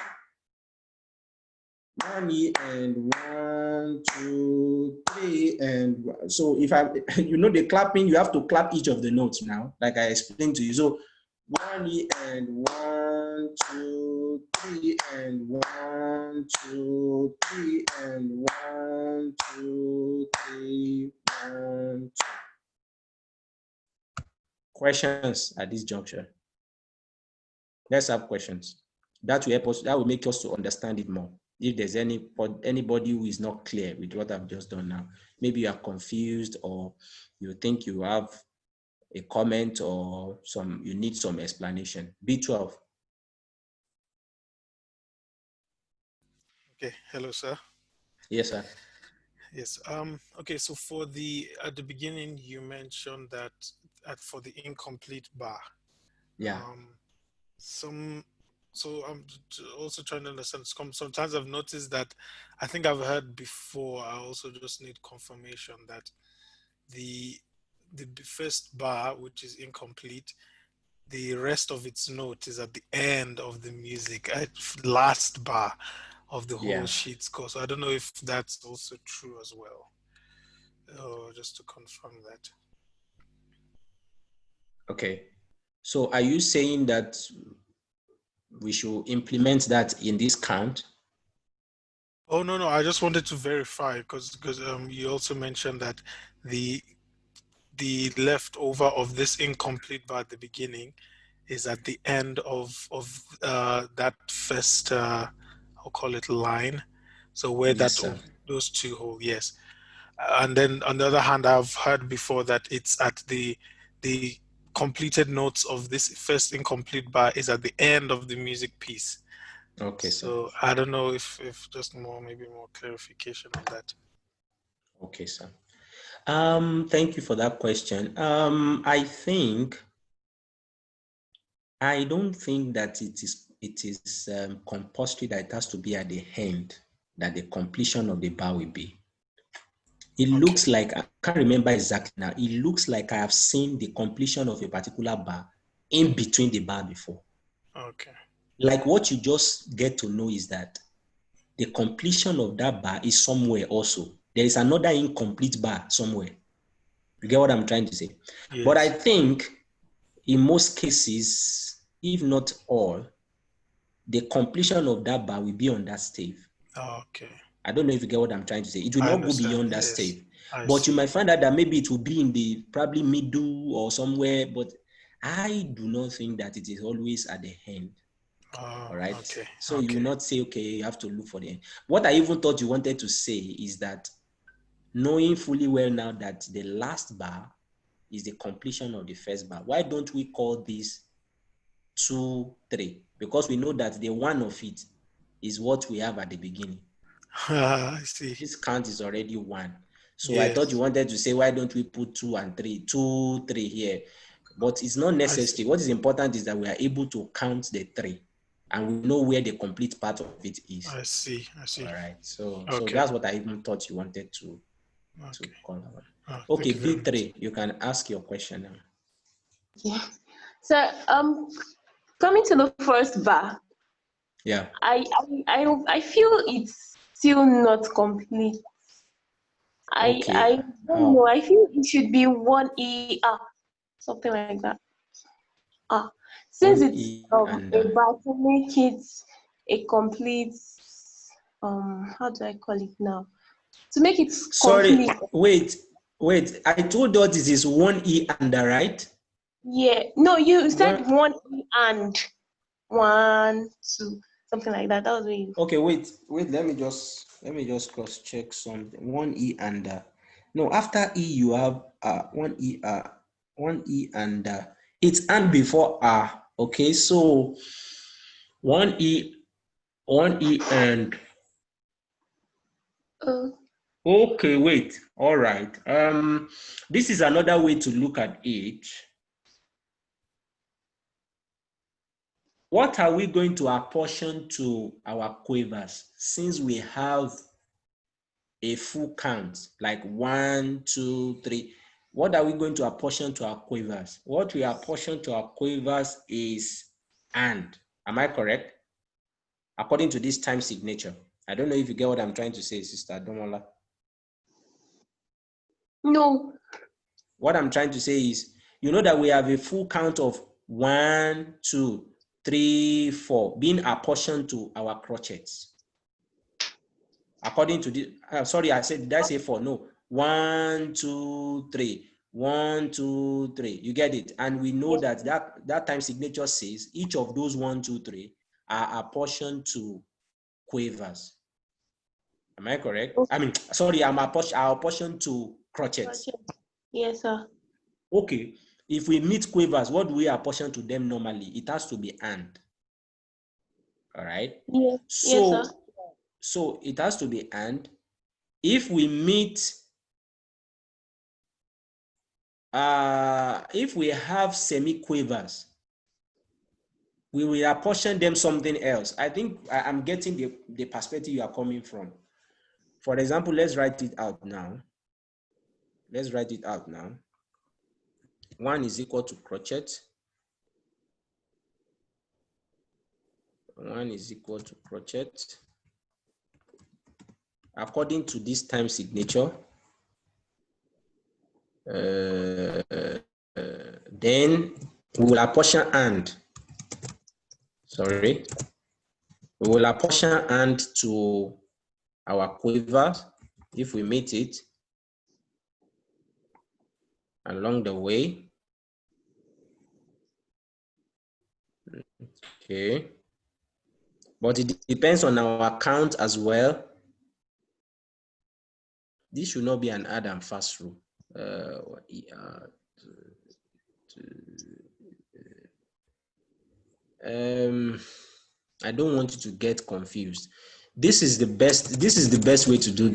1 E and 1, 2, 3 and 1. So if I, you know, the clapping, you have to clap each of the notes now, like I explained to you. So 1 E and 1, 2, 3 and 1, 2, 3 and 1, 2, 3, 1, 2. Questions at this juncture? Let's have questions. That will help us, that will make us to understand it more. If there's anybody who is not clear with what I've just done now, maybe you are confused or you think you have a comment or you need some explanation. B12. Okay, hello, sir. Yes, sir. Yes. Okay, so at the beginning you mentioned that for the incomplete bar. Yeah. So I'm also trying to understand. Sometimes I've noticed that I think I've heard before. I also just need confirmation that the first bar, which is incomplete, the rest of its note is at the end of the music, last bar of the whole sheet score. So I don't know if that's also true as well. Just to confirm that. Okay. So are you saying that we should implement that in this count? Oh, no. I just wanted to verify because you also mentioned that the leftover of this incomplete bar at the beginning is at the end of that first I'll call it line. So where those two hold, yes. And then on the other hand, I've heard before that it's at the completed notes of this first incomplete bar is at the end of the music piece. Okay, so I don't know if just maybe more clarification on that. Okay, sir. Thank you for that question. I don't think that it is compulsory that it has to be at the end that the completion of the bar will be. It looks like, I can't remember exactly now, it looks like I have seen the completion of a particular bar in between the bar before. Okay. Like what you just get to know is that the completion of that bar is somewhere also. There is another incomplete bar somewhere. You get what I'm trying to say? Yes. But I think in most cases, if not all, the completion of that bar will be on that stave. Okay. I don't know if you get what I'm trying to say. It will not go beyond that stave. But you might find out that maybe it will be in the probably middle or somewhere, but I do not think that it is always at the end. All right. Okay. So you will not say, okay, you have to look for the end. What I even thought you wanted to say is that knowing fully well now that the last bar is the completion of the first bar, why don't we call this 2, 3? Because we know that the one of it is what we have at the beginning. I see. This count is already 1. So I thought you wanted to say, why don't we put 2 and 3, 2, 3 here? But it's not necessary. What is important is that we are able to count the 3 and we know where the complete part of it is. I see. All right. So that's what I even thought you wanted to call about. Okay, B3, you can ask your question now. Yeah. So coming to the first bar. Yeah. I feel it's still not complete. I don't know. I feel it should be 1 E something like that. Since it's about to make it a complete how do I call it now? To make it complete. Sorry, wait. I told you this is 1 E under, right? Yeah. No, you said 1 E and 1, 2, something like that. That was what you. Okay, wait. Let me just cross check something. 1 E and no, after E you have 1 E and it's and before R. Okay, so 1 E and Okay, wait. All right. This is another way to look at it. What are we going to apportion to our quavers since we have a full count, like 1, 2, 3? What are we going to apportion to our quavers? What we apportion to our quavers is and. Am I correct? According to this time signature. I don't know if you get what I'm trying to say, Sister Domola. No. What I'm trying to say is, you know that we have a full count of 1, 2, 3, 4 being apportioned to our crotchets. According to this, sorry, did I say 4? No. 1, 2, 3. 1, 2, 3. You get it? And we know that time signature says each of those 1, 2, 3 are apportioned to quavers. Am I correct? I mean, sorry, are apportioned to crotchets. Yes, sir. Okay. If we meet quavers, what do we apportion to them normally? It has to be and. All right. Yes, yes, sir. So it has to be and. If we meet, if we have semi-quavers, we will apportion them something else. I think I'm getting the perspective you are coming from. For example, let's write it out now. 1 is equal to crotchet. 1 is equal to crotchet. According to this time signature, then we will apportion and. Sorry. We will apportion and to our quavers if we meet it along the way. Okay. But it depends on our count as well. This should not be an add and fast rule. I don't want you to get confused. This is the best way to do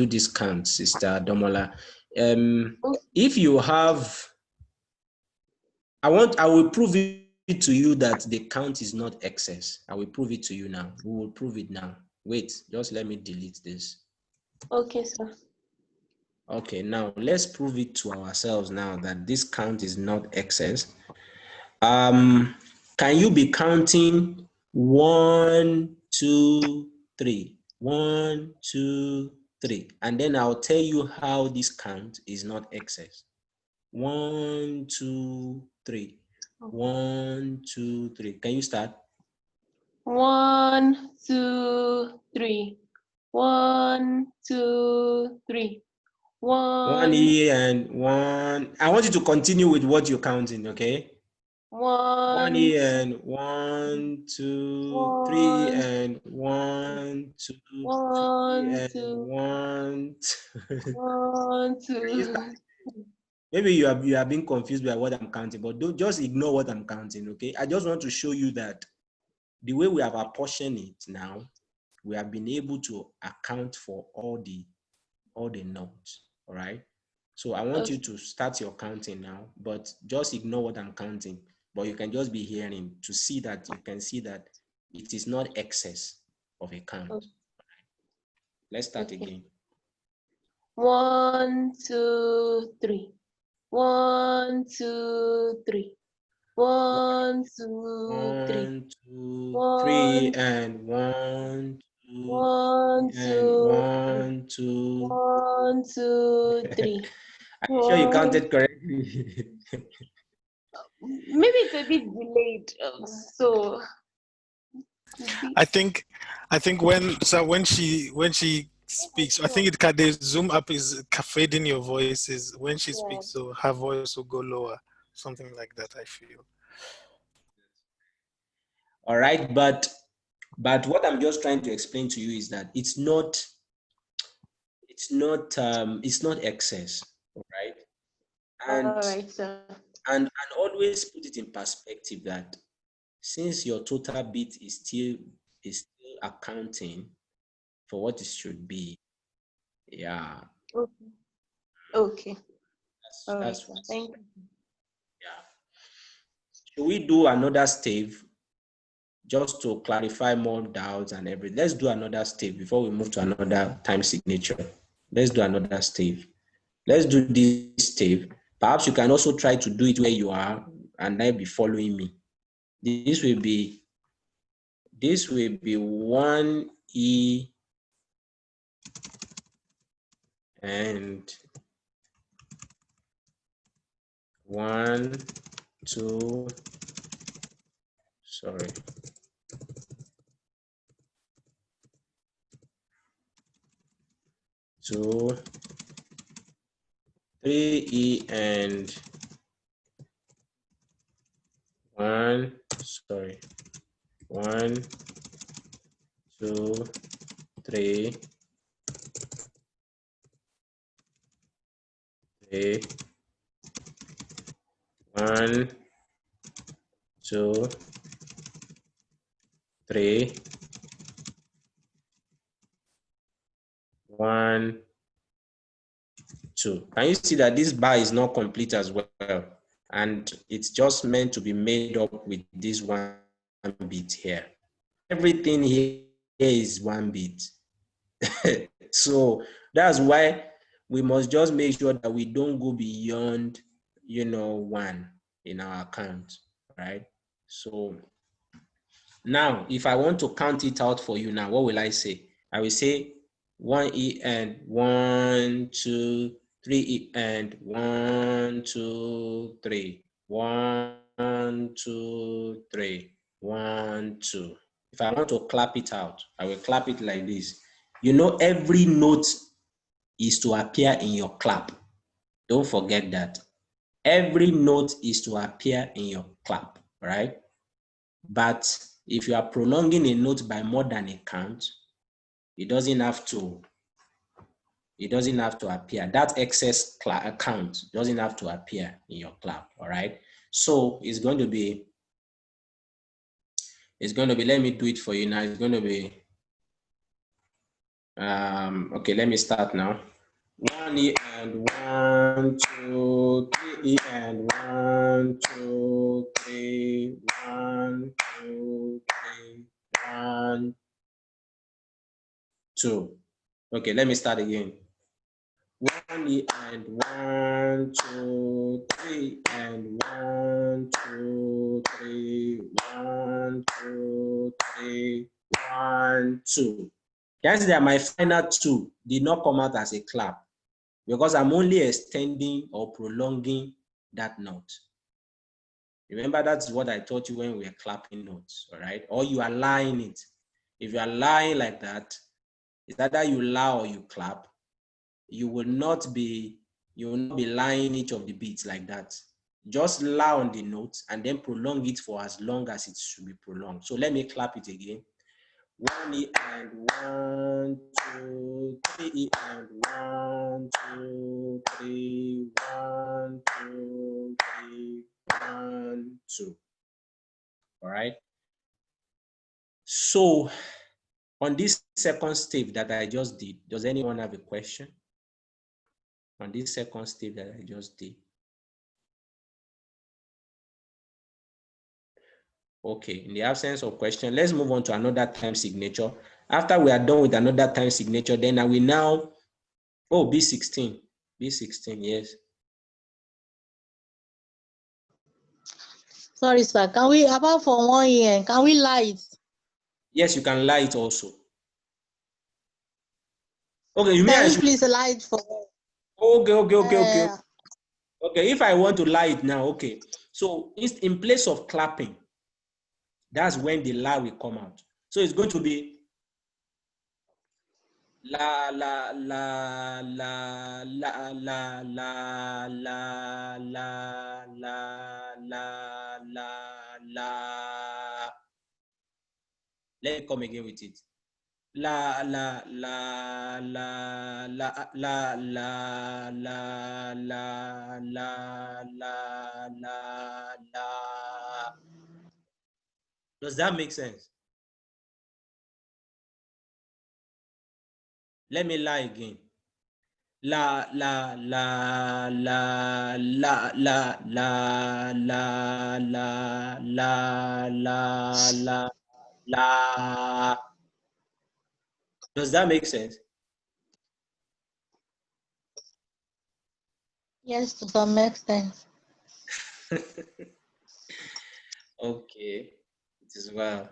this count, Sister Domola. If you have, I will prove it to you that the count is not excess. I will prove it to you now. We will prove it now. Wait, just let me delete this. Okay, sir. Okay, now let's prove it to ourselves now that this count is not excess. Can you be counting 1, 2, 3, 1, 2, 3, and then I'll tell you how this count is not excess. 1, 2, 3, 1, 2, 3. Can you start? 1, 2, 3. 1, 2, 3. 1 here and 1. I want you to continue with what you're counting, okay? 1 here and 1, 2, 3 and 1, 2, 3 and 1, 2. 1, 2. Maybe you are being confused by what I'm counting, but don't just ignore what I'm counting, okay? I just want to show you that the way we have apportioned it now, we have been able to account for all the notes, all right? So I want you to start your counting now, but just ignore what I'm counting. But you can just be hearing to see that you can see that it is not excess of a count. Okay. Let's start again. 1, 2, 3. 1, 2, 3. 1, 2, 3. 1, 2, 3 and 1, 2, 1, 2, 1, 2. 1, 2, 3. Are you sure you counted correctly? Maybe it's a bit delayed, so. I think when she speaks, I think the Zoom app is fading your voices when she speaks, so her voice will go lower, something like that. I feel. All right, but what I'm just trying to explain to you is that it's not excess, all right? And all right, sir. And always put it in perspective that since your total bit is still accounting for what it should be. Yeah. Okay. Okay. All right, That's sir. Thank you. yeah. Should we do another stave just to clarify more doubts and everything? Let's do another stave before we move to another time signature. Let's do another stave. Let's do this stave. Perhaps you can also try to do it where you are and then be following me. This will be 1E and 1, 2, sorry. 2, 3E and 1, sorry. 1, 2, 3, 1, 2, 3, 1, 2. Can you see that this bar is not complete as well? And it's just meant to be made up with this one bit here. Everything here is one bit. So that's why we must just make sure that we don't go beyond, 1 in our account, right? So now, if I want to count it out for you now, what will I say? I will say 1E and 1, 2, 3E and 1, 2, 3. 1, 2, 3. 1, 2. If I want to clap it out, I will clap it like this. Every note is to appear in your clap. Don't forget that. Every note is to appear in your clap, right? But if you are prolonging a note by more than a count, it doesn't have to appear. That excess count doesn't have to appear in your clap, all right? So it's going to be, let me do it for you now. It's going to be, okay, let me start now. 1E and 1, 2, 3E and 1, 2, 3, 1, 2, 3, 1, 2. Okay, let me start again. 1E and 1, 2, 3 and 1, 2, 3, 1, 2, 3, 1, 2. That's that my final 2 did not come out as a clap because I'm only extending or prolonging that note. Remember, that's what I taught you when we were clapping notes, all right? Or you are lying it. If you are lying like that, it's either you lie or you clap. You will not be lying each of the beats like that. Just lie on the notes and then prolong it for as long as it should be prolonged. So let me clap it again. 1E and 1, 2, 3E and 1, 2, 3, 1, 2, 3, 1, 2. All right. So on this second step that I just did, does anyone have a question? On this second step that I just did. Okay, in the absence of question, let's move on to another time signature. After we are done with another time signature, then I will now, B16, yes. Sorry, sir. Can we, apart from 1 year, can we lie it? Yes, you can lie it also. Okay, you mean Can you please lie it for Okay. Okay, if I want to lie it now, okay. So in place of clapping, that's when the lie will come out. So it's going to be la la la la la la la la la la la. Let me come again with it. La la la la la la la la la la la la. Does that make sense? Let me lie again. La la la la la la la la la la la la. Does that make sense? Yes, to some extent. Okay, it is well.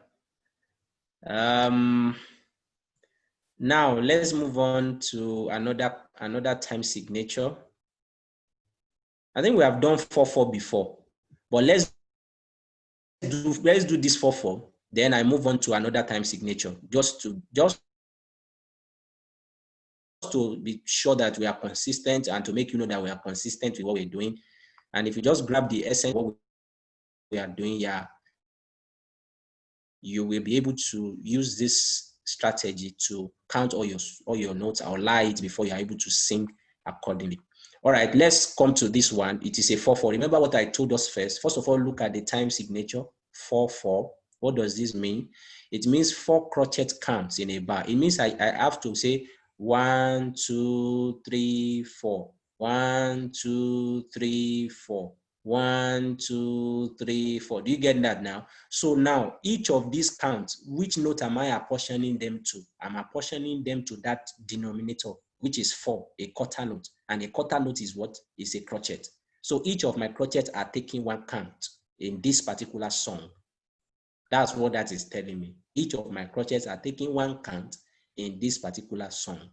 Now let's move on to another time signature. I think we have done 4/4 before, but let's do this 4/4. Then I move on to another time signature, just to be sure that we are consistent and to make you know that we are consistent with what we're doing. And if you just grab the essence of what we are doing, yeah, you will be able to use this strategy to count all your notes or light before you're able to sing accordingly. All right, let's come to this one. It is a 4/4. Remember what I told us first. First of all, look at the time signature, 4/4. What does this mean? It means 4 crotchet counts in a bar. It means I have to say 1, 2, 3, 4. 1, 2, 3, 4. 1, 2, 3, 4. Do you get that now? So now each of these counts, which note am I apportioning them to? I'm apportioning them to that denominator, which is 4, a quarter note. And a quarter note is what? Is a crotchet. So each of my crotchets are taking 1 count in this particular song. That's what that is telling me. Each of my crotchets are taking 1 count in this particular song.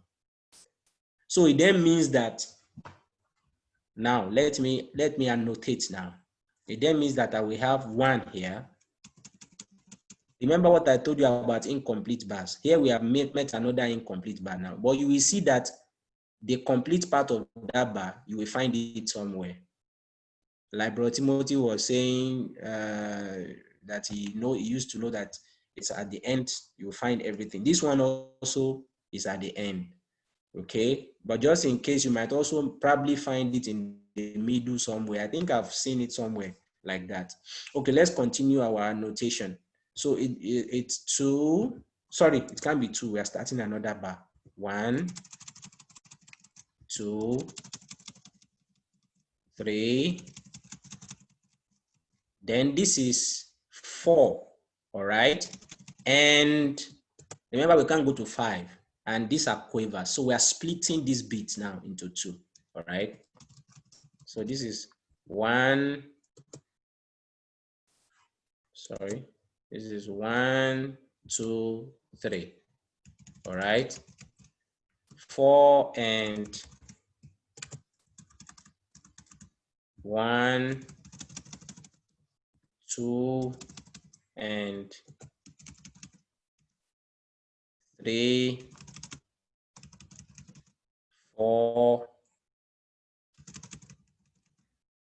So it then means that now let me annotate now. It then means that I will have 1 here. Remember what I told you about incomplete bars. Here we have met another incomplete bar now, but you will see that the complete part of that bar, you will find it somewhere. Like Bro Timothy was saying that he used to know that it's at the end, you will find everything. This one also is at the end, okay? But just in case, you might also probably find it in the middle somewhere. I think I've seen it somewhere like that. Okay, let's continue our annotation. So it's 2, sorry, it can't be 2. We are starting another bar. 1, 2, 3. Then this is 4, all right? And remember, we can't go to 5. And these are quavers. So we are splitting these beats now into 2, all right? So this is 1, sorry. This is 1, 2, 3, all right? 4 and 1, 2 and 3, 4,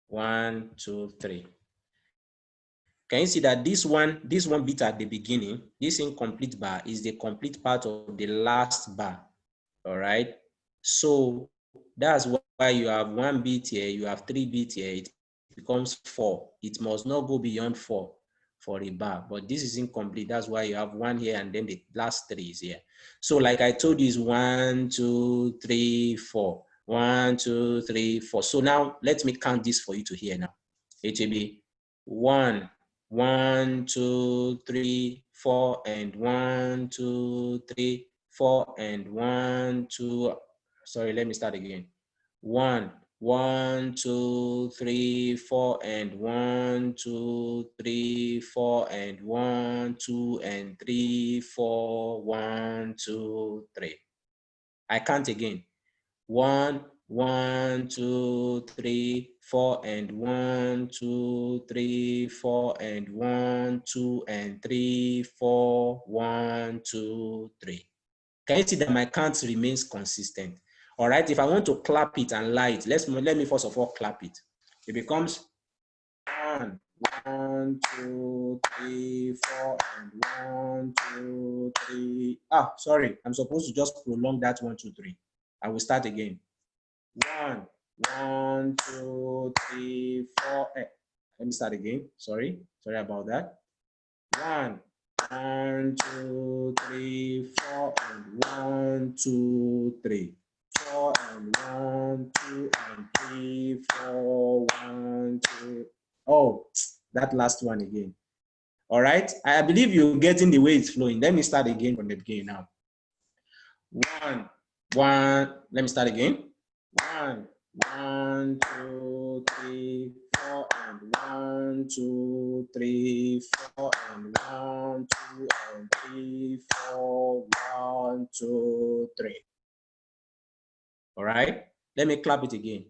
1, 2, 3. Can you see that this one beat at the beginning, this incomplete bar is the complete part of the last bar, all right? So that's why you have 1 beat here, you have 3 beats here, it becomes 4. It must not go beyond 4 for a bar, but this is incomplete. That's why you have 1 here and then the last 3 is here. So like I told you, is 1, 2, 3, 4. 1, 2, 3, 4. So now let me count this for you to hear now. It will be 1, 1, 2, 3, 4, and 1, 2, 3, 4, and 1, 2. Sorry, let me start again. 1, 1, 2, 3, 4, and 1, 2, 3, 4, and 1, 2, and 3, 4, 1, 2, 3. I count again. 1, 1, 2, 3, 4, and 1, 2, 3, 4, and 1, 2, and 3, 4, 1, 2, 3. Can you see that my count remains consistent? All right, if I want to clap it and light, let me first of all clap it. It becomes 1, 1, 2, 3, 4, and 1, 2, 3. Sorry, I'm supposed to just prolong that 1, 2, 3. I will start again. 1, 1, 2, 3, 4. Let me start again. Sorry about that. 1, 1, 2, 3, 4, and 1, 2, 3. 4 and 1, 2 and 3, 4, 1, 2. Oh, that last one again. All right, I believe you're getting the way it's flowing. Let me start again from the beginning now. 1, 1. Let me start again. 1, 1, 2, 3, 4, and 1, 2, 3, 4, and 1, 2, and 3, 4, 1, 2, 3. All right, let me clap it again.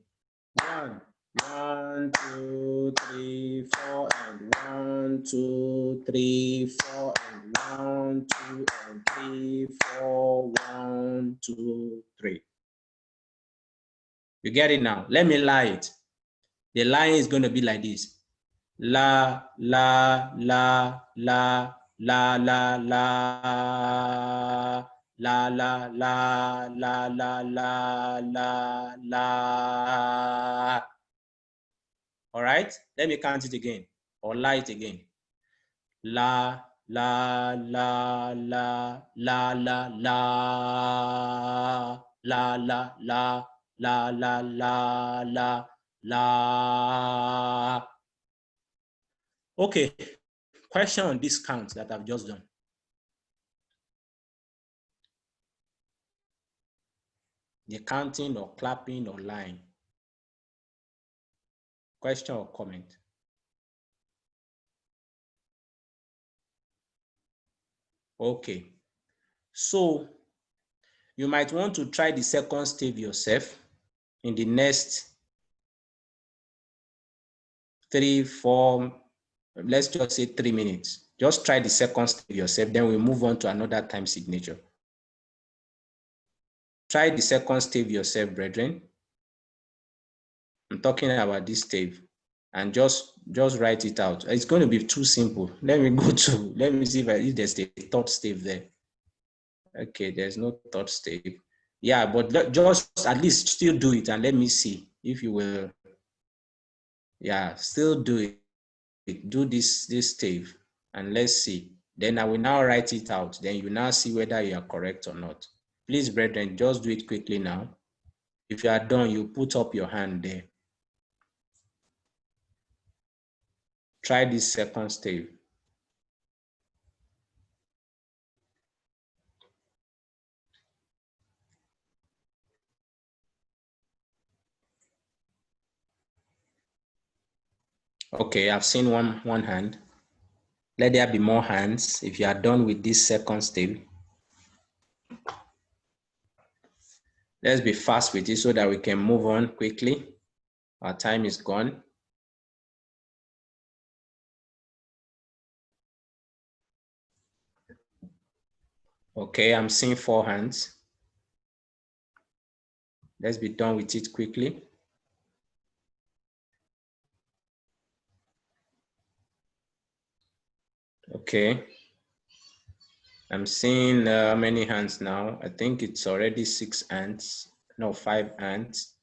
1, 1, 2, 3, 4, and 1, 2, 3, 4, and 1, 2, and 3, 4, 1, 2, 3. You get it now? Let me lie it. The line is going to be like this. La, la, la, la, la, la, la. La, la, la, la, la, la, la, la. All right, let me count it again or lie it again. La, la, la, la, la, la, la, la, la, la, la, la, la, la, la. Okay, question on this count that I've just done. The counting or clapping or line. Question or comment? Okay, so you might want to try the second step yourself in the next 3, 4, let's just say 3 minutes. Just try the second step yourself, then we'll move on to another time signature. Try the second step yourself, brethren. I'm talking about this step, and just write it out. It's going to be too simple. Let me see if there's a third step there. Okay, there's no third step. Yeah, but just at least still do it and let me see if you will. Yeah, still do it. Do this step and let's see. Then I will now write it out. Then you now see whether you are correct or not. Please, brethren, just do it quickly now. If you are done, you put up your hand there. Try this second step. Okay, I've seen one hand. Let there be more hands if you are done with this second step. Let's be fast with it so that we can move on quickly. Our time is gone. Okay, I'm seeing 4 hands. Let's be done with it quickly. Okay. I'm seeing how many hands now? I think it's already 6 hands. No, 5 hands.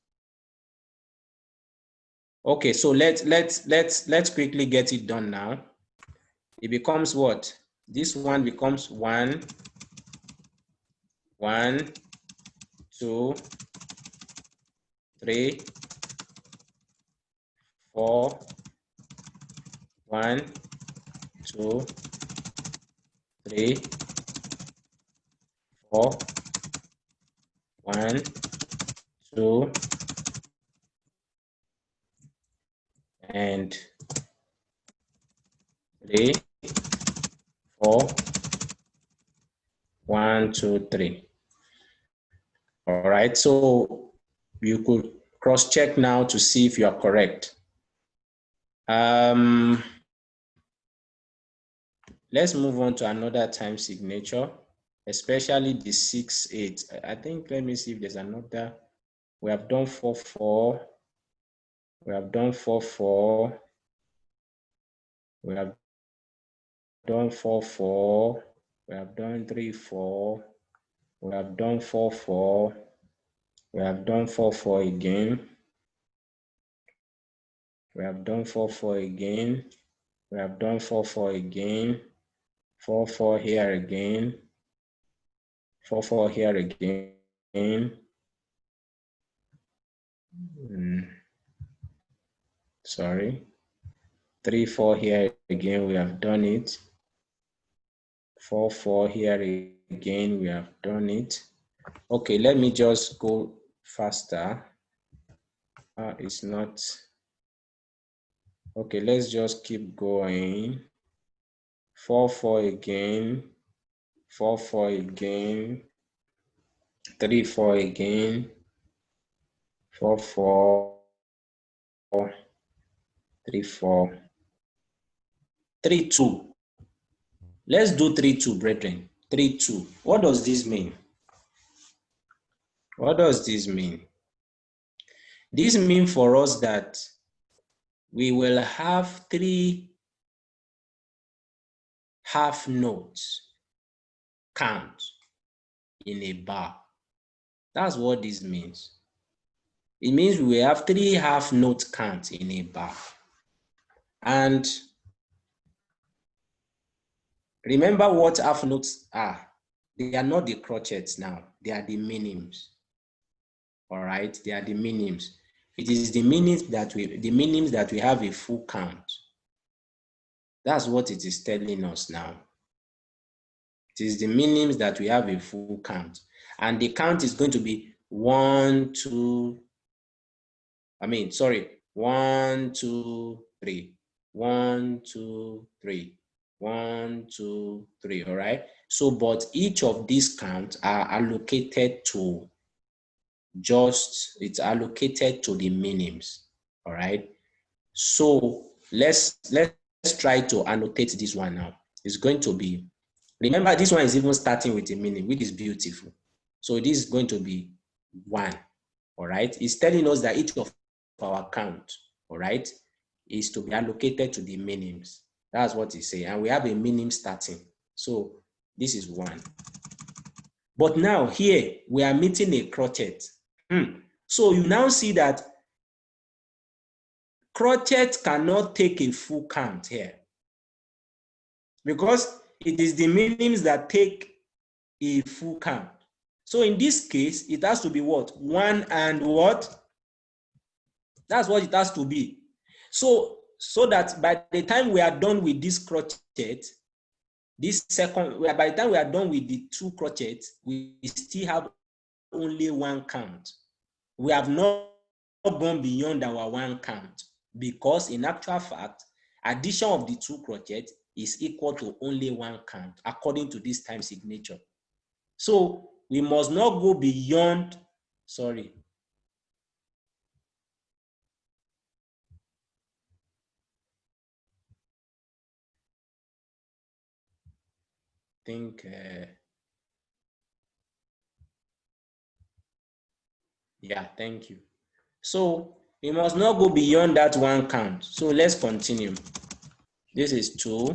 Okay, so let's quickly get it done now. It becomes what? This one becomes 1, 1, 2, 3, 4, 1, 2, 3, 4, 1, 2, and 3, 4, 1, 2, 3. All right, so you could cross-check now to see if you are correct. Let's move on to another time signature, especially the 6, 8. I think, let me see if there's another. We have done 4, 4. We have done 4, 4. We have done 4, 4. We have done 3, 4. We have done 4, 4. We have done 4, 4 again. We have done 4, 4 again. We have done 4, 4 again. 4, 4 here again. 4, 4 here again. Sorry. 3, 4 here again, we have done it. 4, 4 here again, we have done it. Okay, let me just go faster. It's not. Okay, let's just keep going. 4, 4 again. 4, 4 again. 3, 4 again. 4, 4. 3, 4. 3, 2. Let's do 3, 2, brethren. 3, 2. What does this mean? What does this mean? This means for us that we will have 3 half notes count in a bar. That's what this means. It means we have 3 half note count in a bar. And remember what half notes are. They are not the crotchets now. They are the minims. All right, they are the minims. It is the minims that we have a full count. That's what it is telling us now. It is the minims that we have a full count. And the count is going to be 1, 2, 1, 2, 3. 1, 2, 3. 1, 2, 3. All right. So, but each of these counts are allocated to it's allocated to the minims. All right. So let's try to annotate this one now. It's going to be, remember this one is even starting with a minim, which is beautiful. So this is going to be 1. All right. It's telling us that each of our count, all right, is to be allocated to the minims. That's what it's saying. And we have a minim starting. So this is 1. But now here we are meeting a crotchet. So you now see that crotchet cannot take a full count here because it is the minims that take a full count. So in this case, it has to be what? 1 and what? That's what it has to be. So that by the time we are done with this crotchet, by the time we are done with the 2 crotchets, we still have only 1 count. We have not gone beyond our 1 count because in actual fact, addition of the 2 crotchets is equal to only 1 count according to this time signature. So we must not go beyond, sorry. Yeah, thank you. So we must not go beyond that 1 count. So let's continue. This is 2.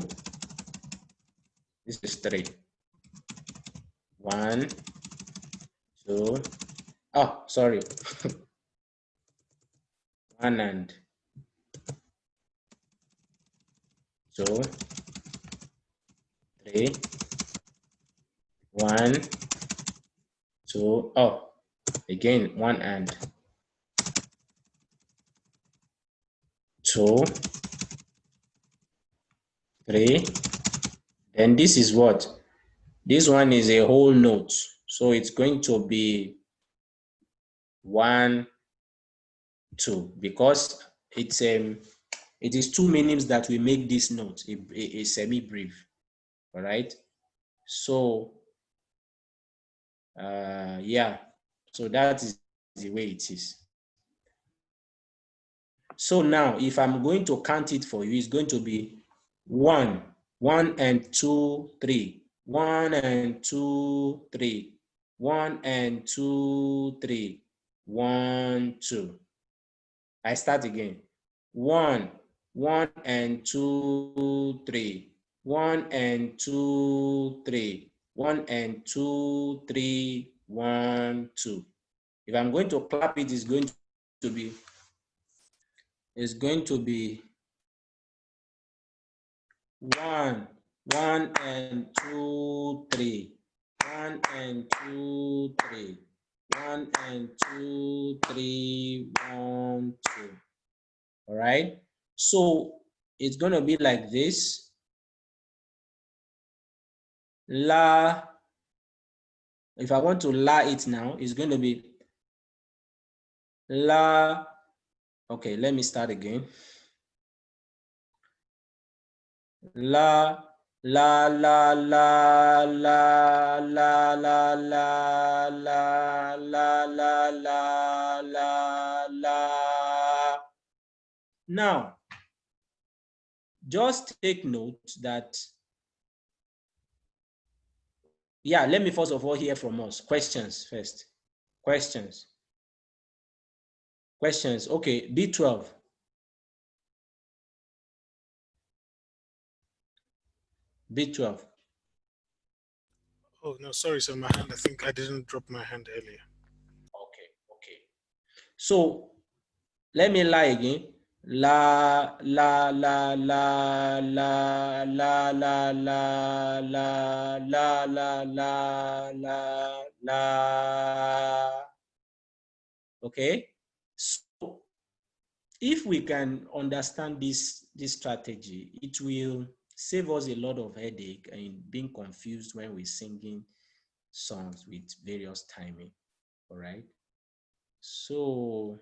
This is 3. 1, 2. Oh, sorry. 1 and 2, 3. 1, 2. Oh, again 1 and 2, 3. Then this is what? This one is a whole note. So it's going to be 1, 2 because it is 2 minims that we make this note a semi-brief. All right. So yeah. So that is the way it is. So now, if I'm going to count it for you, it's going to be 1, 1 and 2, 3, 1 and 2, 3, 1 and 2, 3, 1, 2. I start again. 1, 1 and 2, 3, 1 and 2, 3, 1 and 2, 3, 1, 2. If I'm going to clap it, it's going to be 1, 1 and 2, 3. 1 and 2, 3. 1 and 2, 3, 1, 2. All right. So it's going to be like this. La. If I want to la it now, it's going to be la. Okay, let me start again. La, la, la, la, la, la, la, la, la, la, la, la, la, la. Now, just take note that, yeah, let me first of all hear from us. Questions first. Questions. Questions. Okay, B12. B12. Oh, no, sorry, sir. My hand, I think I didn't drop my hand earlier. Okay. So let me lie again. La, la, la, la, la, la, la, la, la, la, la, la, la, la. Okay. So if we can understand this strategy, it will save us a lot of headache and being confused when we're singing songs with various timing. All right. So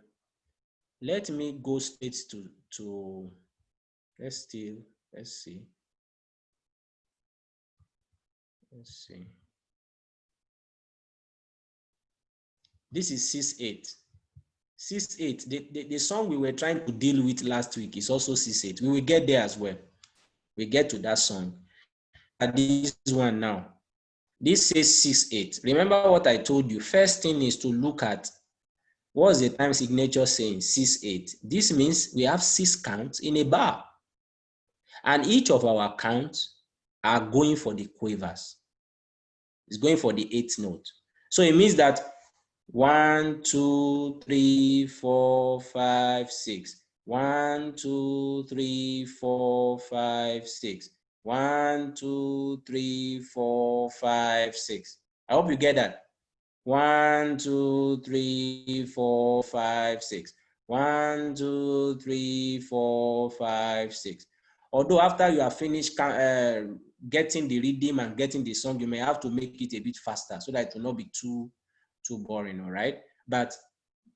let me go straight to let's see. Let's see. This is 6/8. 6/8. The song we were trying to deal with last week is also 6/8. We will get there as well. We get to that song. But this one now. This says 6/8. Remember what I told you. First thing is to look at what's the time signature saying 6/8. This means we have 6 counts in a bar. And each of our counts are going for the quavers. It's going for the 8th note. So it means that 1, 2, 3, 4, 5, 6. 1, 2, 3, 4, 5, 6. 1, 2, 3, 4, 5, 6. I hope you get that. 1, 2, 3, 4, 5, 6. 1, 2, 3, 4, 5, 6. Although after you have finished getting the rhythm and getting the song, you may have to make it a bit faster so that it will not be too boring, all right? But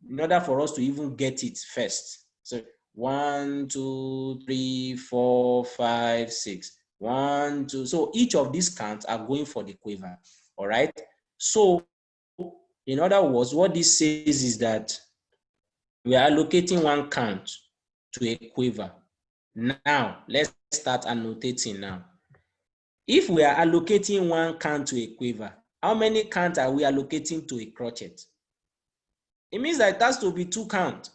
in order for us to even get it first, so 1, 2, 3, 4, 5, 6. 1, 2. So each of these counts are going for the quaver, all right? So in other words, what this says is that we are allocating 1 count to a quaver. Now, let's start annotating now. If we are allocating 1 count to a quaver, how many counts are we allocating to a crotchet? It means that it has to be 2 counts.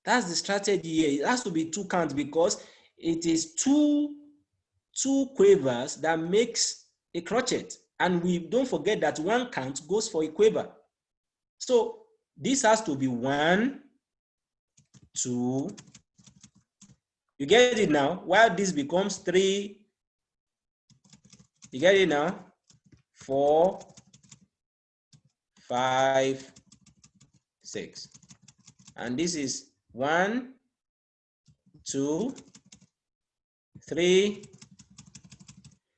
That's the strategy here. It has to be 2 counts because it is two quavers that makes a crotchet. And we don't forget that 1 count goes for a quaver. So this has to be 1, 2. You get it now? While this becomes 3. You get it now? 4, 5, 6. And this is 1, 2, 3.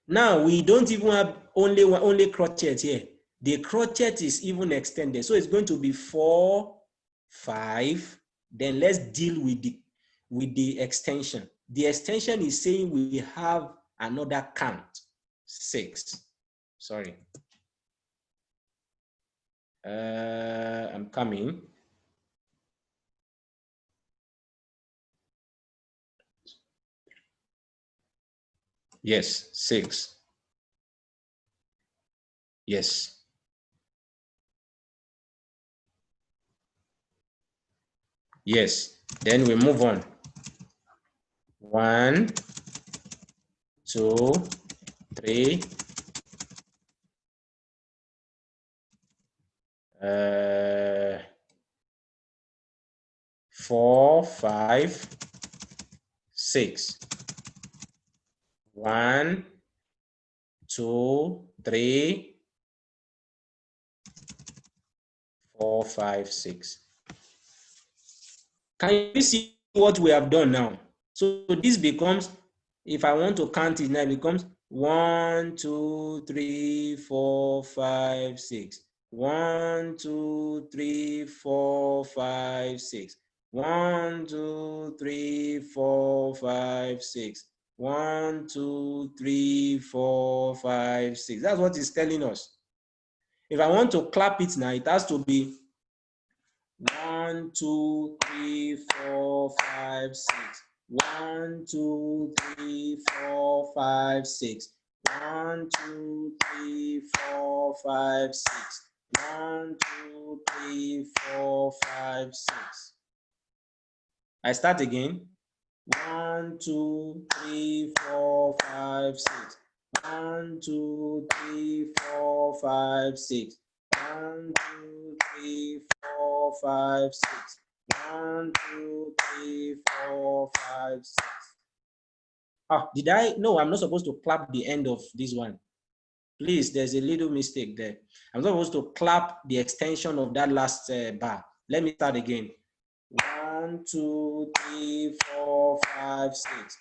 Now we don't even have only crotchet here. The crotchet is even extended. So it's going to be 4, 5. Then let's deal with the extension. The extension is saying we have another count, 6. Sorry. I'm coming. Yes, 6. Yes. Yes. Then we move on. 1, 2, 3. 4, 5, 6. 1, 2, 3, 4, 5, 6. Can you see what we have done now? So this becomes, if I want to count it now, it becomes 1, 2, 3, 4, 5, 6. 1, 2, 3, 4, 5, 6. 1, 2, 3, 4, 5, 6. 1, 2, 3, 4, 5, 6. That's what it's telling us. If I want to clap it now, it has to be 1, 2, 3, 4, 5, 6. 1, 2, 3, 4, 5, 6. 1, 2, 3, 4, 5, 6. 1, 2, 3, 4, 5, 6. I start again. 1, 2, 3, 4, 5, 6. 1, 2, 3, 4, 5, 6. 1, 2, 3, 4, 5, 6. 1, 2, 3, 4, 5, 6. Ah, did I? No, I'm not supposed to clap the end of this one. Please, there's a little mistake there. I'm not supposed to clap the extension of that last bar. Let me start again. 1, 2, 3, 4, 5, 6.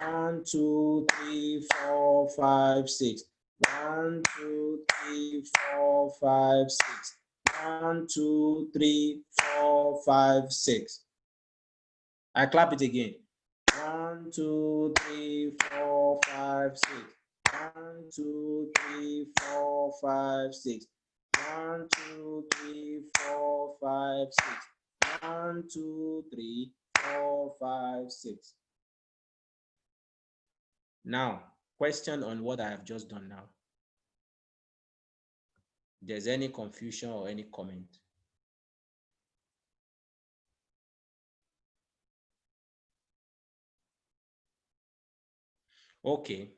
1, 2, 3, 4, 5, 6. 1, 2, 3, 4, 5, 6. 1, 2, 3, 4, 5, 6. I clap it again. 1, 2, 3, 4, 5, 6. 1, 2, 3, 4, 5, 6. 1, 2, 3, 4, 5, 6. 1, 2, 3, 4, 5, 6. Now, question on what I have just done now. If there's any confusion or any comment? Okay.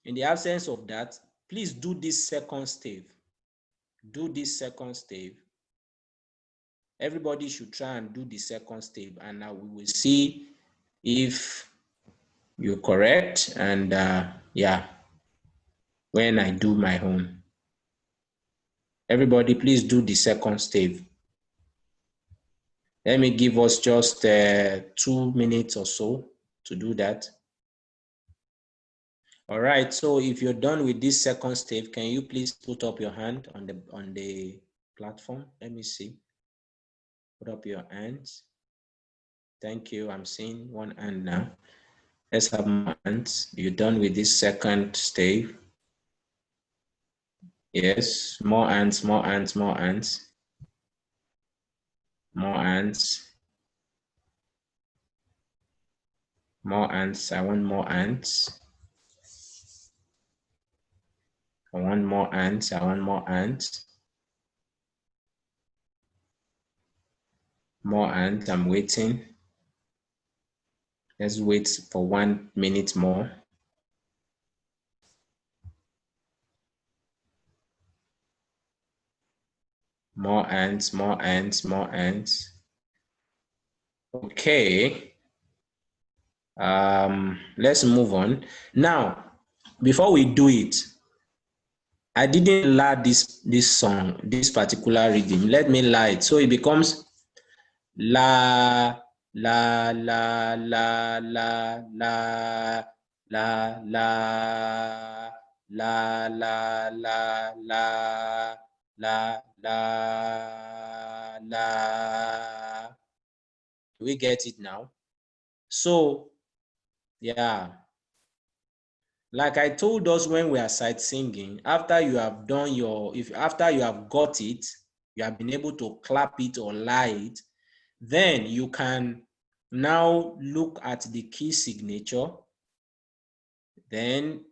In the absence of that, please do this second stave. Do this second stave. Everybody should try and do the second stave, and now we will see if you're correct. And yeah, when I do my own, everybody please do the second stave. Let me give us just 2 minutes or so to do that. All right, so if you're done with this second stave, can you please put up your hand on the platform? Let me see. Put up your hands. Thank you. I'm seeing one hand now. Let's have more hands. You're done with this second stave. Yes, more hands, more hands, more hands. More hands. More hands. I want more hands. I want more hands. I want more hands. More hands. I'm waiting. Let's wait for 1 minute more. More hands, more hands, more hands. Okay. Let's move on. Now, before we do it, I didn't learn this song, this particular rhythm. Let me learn it. So it becomes la, la, la, la, la, la, la, la, la, la, la, la, la, la. Do we get it now? So, yeah. Like I told us when we are sight singing, after you have done after you have got it, you have been able to clap it or lie it, then you can now look at the key signature. Then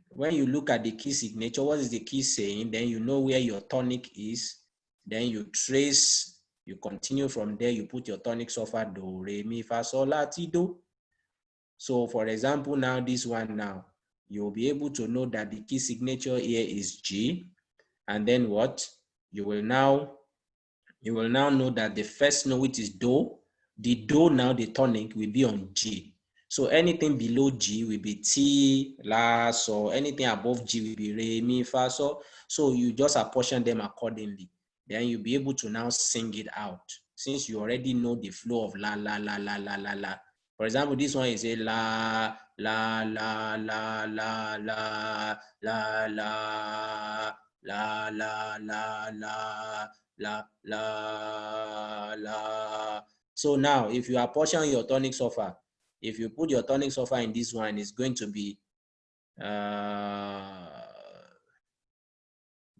when you look at the key signature, what is the key saying? Then you know where your tonic is. Then you trace, you continue from there, you put your tonic solfa, do, re, mi, fa, sol, la, ti, do. So for example, now this one now, you'll be able to know that the key signature here is G. And then what? You will now know that the first note, which is Do, the Do now, the tonic will be on G. So anything below G will be T, La, So. Anything above G will be Re, Mi, Fa, So. So you just apportion them accordingly. Then you'll be able to now sing it out, since you already know the flow of La, La, La, La, La, La, La. For example, this one is a La, La, La, La, La, La, La, La, La, La, La, La, La, La, La. So now, if you apportion your tonic sulfur, if you put your tonic sulfur in this one, it's going to be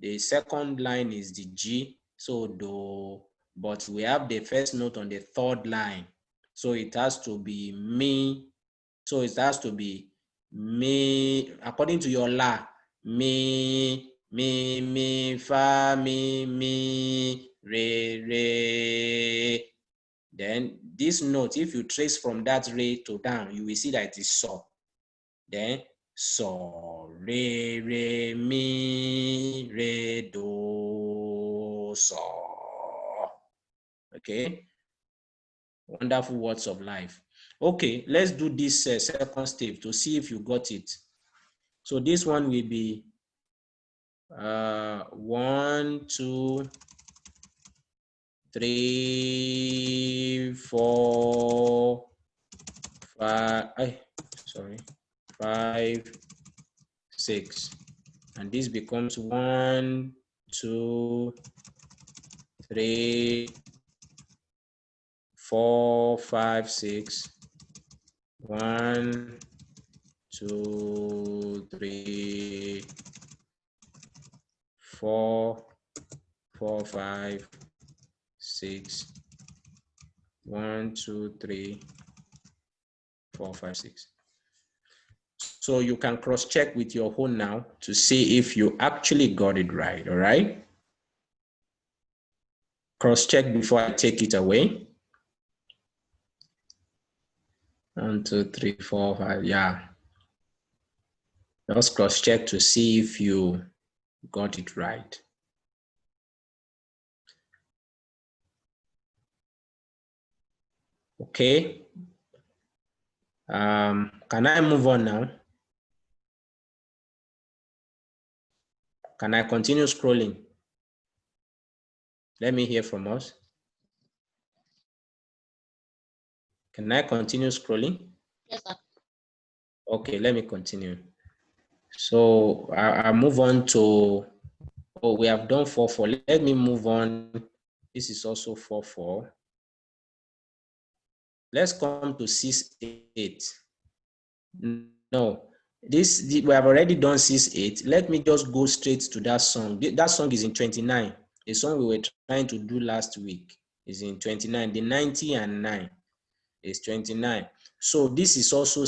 the second line is the G, so Do, but we have the first note on the third line, so it has to be Mi. So it has to be Mi, according to your La, Mi, Mi, Mi, Fa, Mi, Re. Then this note, if you trace from that Re to down, you will see that it is So. Then So, Re, Mi, Re, Do, So. Okay. Wonderful words of life. Okay, let's do this second step to see if you got it. So this one will be 1, 2, 3, 4, 5. 5, 6, and this becomes 1, 2, 3, 4, 5, 6. 1, 2, 3, 4, 5, 6. 1, 2, 3, 4, 5, 6. So you can cross-check with your own now to see if you actually got it right, all right? Cross-check before I take it away. 1, 2, 3, 4, 5, yeah. Just cross-check to see if you got it right. Okay. Can I move on now? Can I continue scrolling? Let me hear from us. Can I continue scrolling? Yes, sir. Okay, let me continue. So I move on to, oh, we have done 4/4. Let me move on. This is also 4/4. Let's come to 6/8. No, we have already done 6/8. Let me just go straight to that song. That song is in 29. The song we were trying to do last week is in 29. The 90 and 9 is 29. So this is also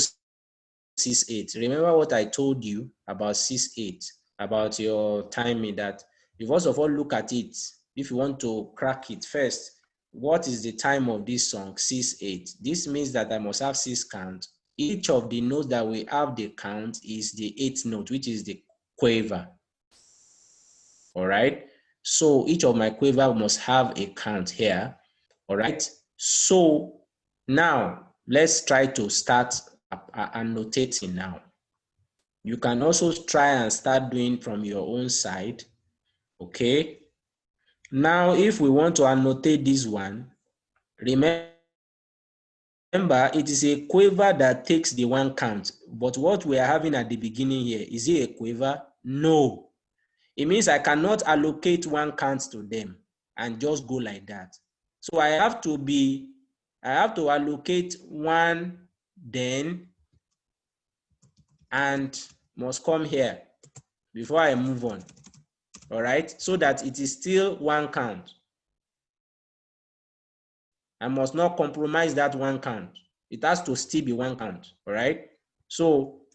6/8. Remember what I told you about 6/8, about your timing, that you first of all look at it. If you want to crack it first, what is the time of this song? 6/8. This means that I must have 6 counts. Each of the notes that we have the count is the 8th note, which is the quaver. All right. So each of my quaver must have a count here. All right. So now let's try to start annotating now. You can also try and start doing from your own side. Okay. Now, if we want to annotate this one, remember it is a quaver that takes the 1 count. But what we are having at the beginning here, is it a quaver? No. It means I cannot allocate 1 count to them and just go like that. So I have to allocate 1 then and must come here before I move on. All right, so that it is still 1 count. I must not compromise that 1 count. It has to still be 1 count. All right, so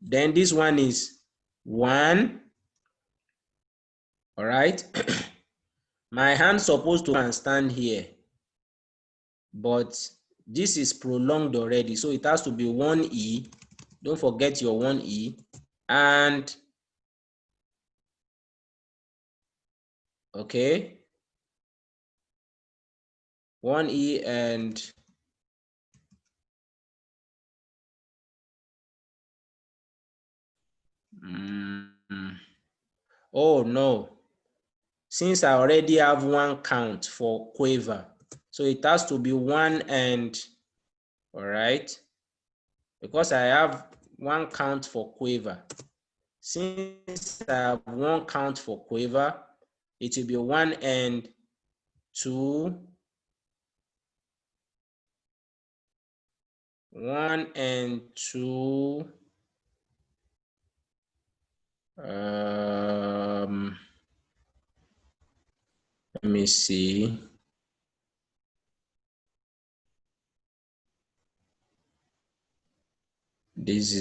then this one is 1. All right. My hand's supposed to stand here, but this is prolonged already, so it has to be 1E. Don't forget your 1E. And okay, 1E and Oh no, since I already have one count for quiver, so it has to be one and, all right, because I have one count for quiver. Since I have one count for quiver, it will be 1 and 2, 1 and 2, let me see. This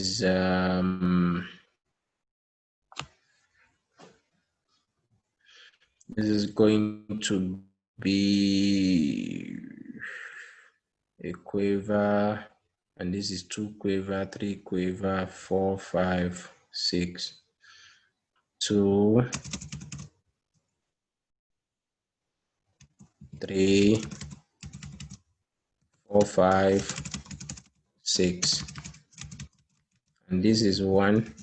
is going to be a quiver, and this is 2 quiver, 3 quiver, 4, 5, 6, 2, 3, 4, 5, 6, and this is 1.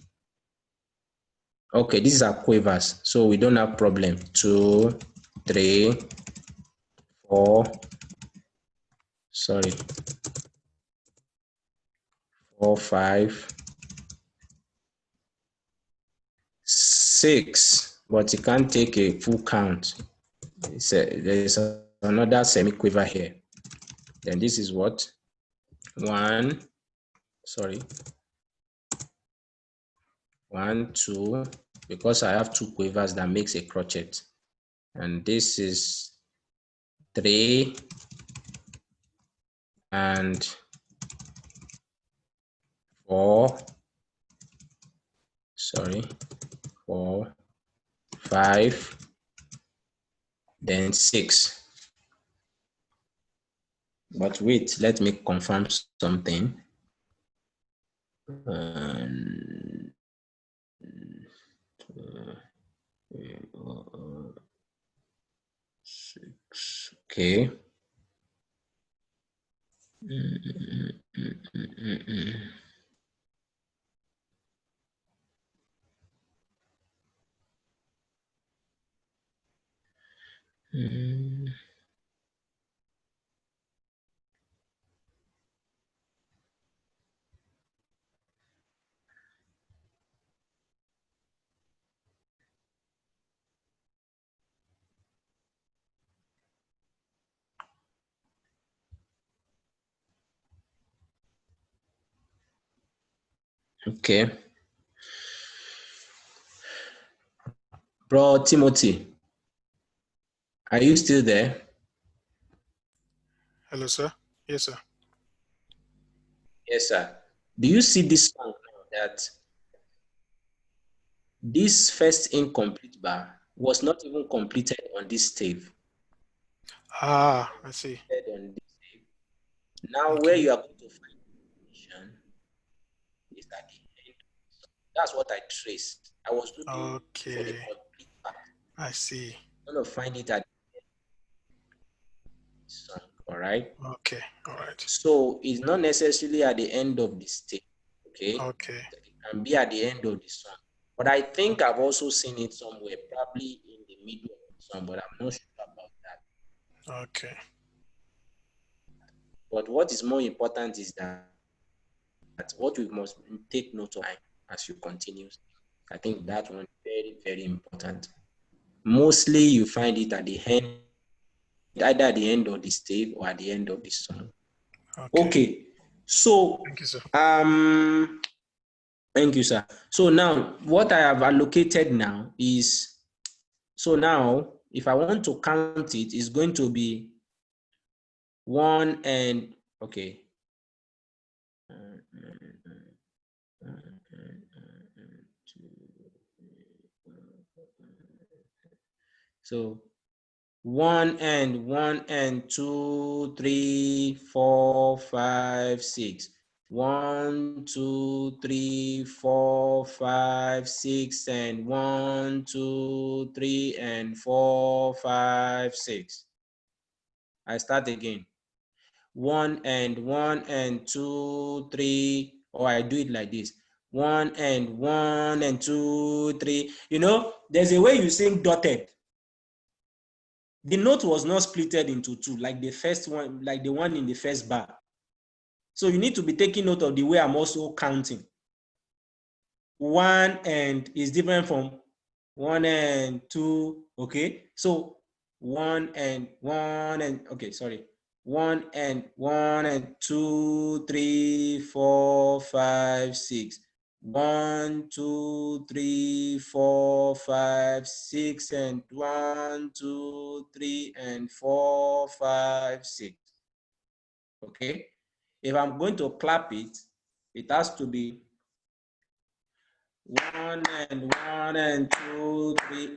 Okay, these are quavers, so we don't have problem. 2, 3, 4, sorry, 4, 5, 6, but you can't take a full count. There's another semi-quiver here. Then this is what? 1, sorry, 1, 2, because I have 2 quavers that makes a crochet. And this is 3 and 4, sorry, 4, 5, then 6. But wait, let me confirm something. 6, okay. Okay. Bro Timothy, are you still there? Hello, sir. Yes, sir. Yes, sir. Do you see this song now that this first incomplete bar was not even completed on this stave? Ah, I see. On this stave. Now, Okay. where you are going to find information is at the end. That's what I traced. I was looking for the complete bar. I see. I'm going to find it at the end of the song, all right? Okay, all right. So it's not necessarily at the end of the stave, okay? Okay. It can be at the end of the song. But I think I've also seen it somewhere, probably in the middle of the song, but I'm not sure about that. Okay. But what is more important is that what we must take note of as you continue. I think that one is very, very important. Mostly you find it at the end, either at the end of the stave or at the end of the song. Okay. So thank you, sir. Thank you, sir. So now what I have allocated now is, so now if I want to count it, it's going to be 1 and, okay. So 1 and 2, 3, 4, 5, 6. 1, 2, 3, 4, 5, 6, and 1, 2, 3, and 4, 5, 6. I start again. 1 and 2, 3, or I do it like this. 1 and 2, 3. You know, there's a way you sing dotted. The note was not splitted into two, like the first one, like the one in the first bar. So you need to be taking note of the way I'm also counting. 1 and is different from 1 and 2, okay? So 1 and okay, sorry. 1 and 2, 3, 4, 5, 6. 1, 2, 3, 4, 5, 6, and 1, 2, 3, and 4, 5, 6. Okay. If I'm going to clap it, it has to be 1 and 2, 3.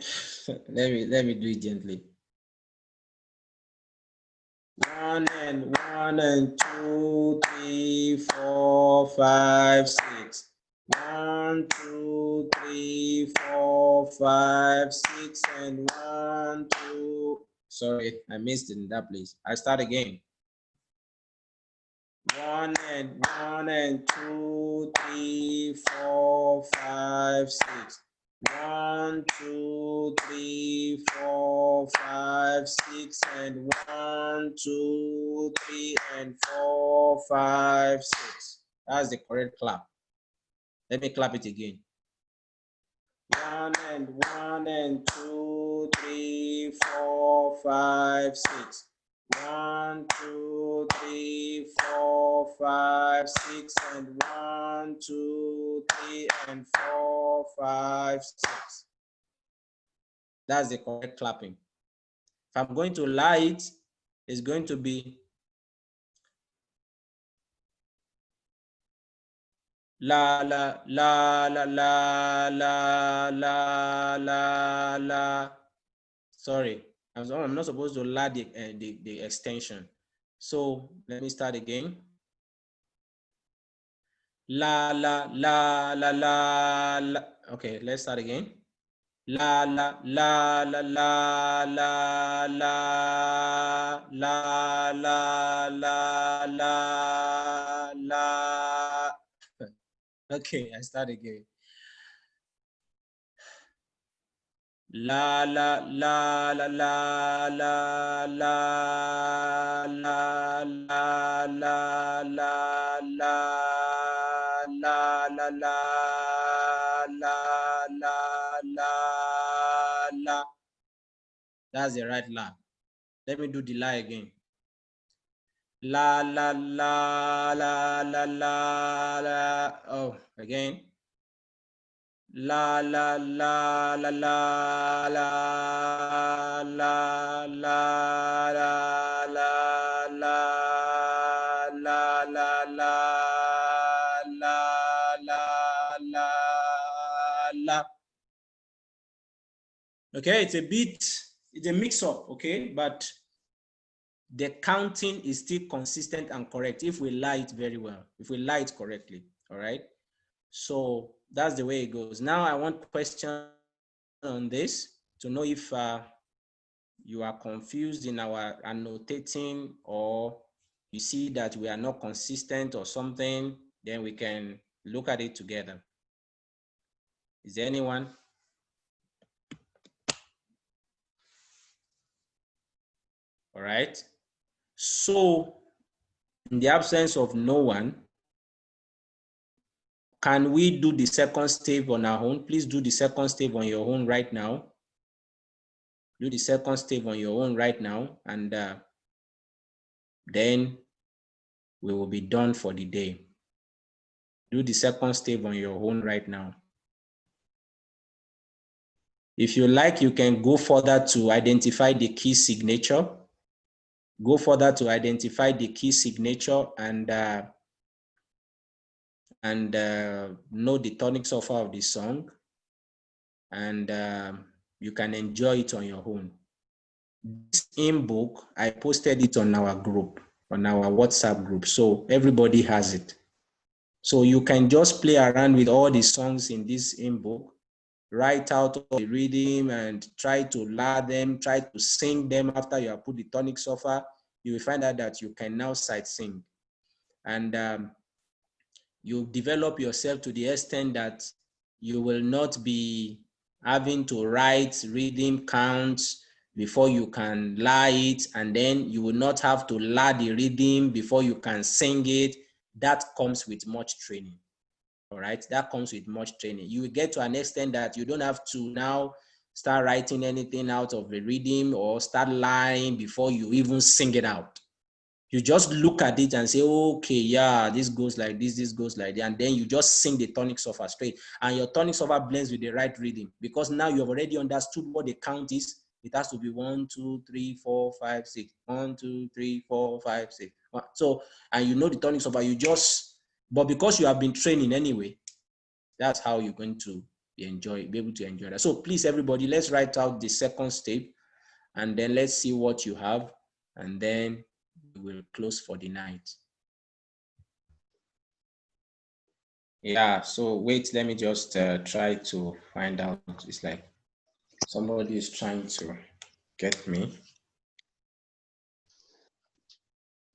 let me do it gently. 1 and 2, 3, 4, 5, 6. 1, 2, 3, 4, 5, 6, and 1, 2. Sorry, I missed it in that place. I start again. 1 and 2, 3, 4, 5, 6. 1, 2, 3, 4, 5, 6, and 1, 2, 3, and 4, 5, 6. That's the correct clap. Let me clap it again. 1 and 2, 3, 4, 5, 6. 1, 2, 3, 4, 5, 6, and 1, 2, 3, and 4, 5, 6. That's the correct clapping. If I'm going to light, it's going to be la la la la la la la la la. Sorry, I'm not supposed to la the extension. So let me start again. La la la la la la. Okay, let's start again. La la la la la la la la la la la la. Okay, I start again. La la la la la la la la la la la la la. That's the right la. Let me do the la again. La la la la la la la. Oh, again. La la la la la la la la la la la la la. Okay, it's a mix up, okay, but the counting is still consistent and correct if we lie it very well, if we lie it correctly, all right? So that's the way it goes. Now I want questions on this to know if you are confused in our annotating, or you see that we are not consistent or something, then we can look at it together. Is there anyone? All right. So in the absence of no one, can we do the second step on our own? Please do the second step on your own right now. Do the second step on your own right now, and then we will be done for the day. Do the second step on your own right now. If you like, you can go further to identify the key signature. Go further to identify the key signature and know the tonic surfer of the song, and you can enjoy it on your own. This hymn book, I posted it on our group, on our WhatsApp group, so everybody has it. So you can just play around with all the songs in this hymn book, write out all the rhythm and try to learn them, try to sing them after you have put the tonic surfer. You will find out that you can now sight sing. And You develop yourself to the extent that you will not be having to write rhythm counts before you can lie it, and then you will not have to lie the rhythm before you can sing it. That comes with much training. All right, that comes with much training. You will get to an extent that you don't have to now start writing anything out of the rhythm or start lying before you even sing it out. You just look at it and say, okay, yeah, this goes like this goes like that. And then you just sing the tonic surfer straight. And your tonic surfer blends with the right rhythm, because now you've already understood what the count is. It has to be 1, 2, 3, 4, 5, 6. 1, 2, 3, 4, 5, 6. So, and you know the tonic surfer, but because you have been training anyway, that's how you're going to be able to enjoy that. So please, everybody, let's write out the second step, and then let's see what you have, and then we will close for the night. Yeah, so wait, let me just try to find out. It's like somebody is trying to get me.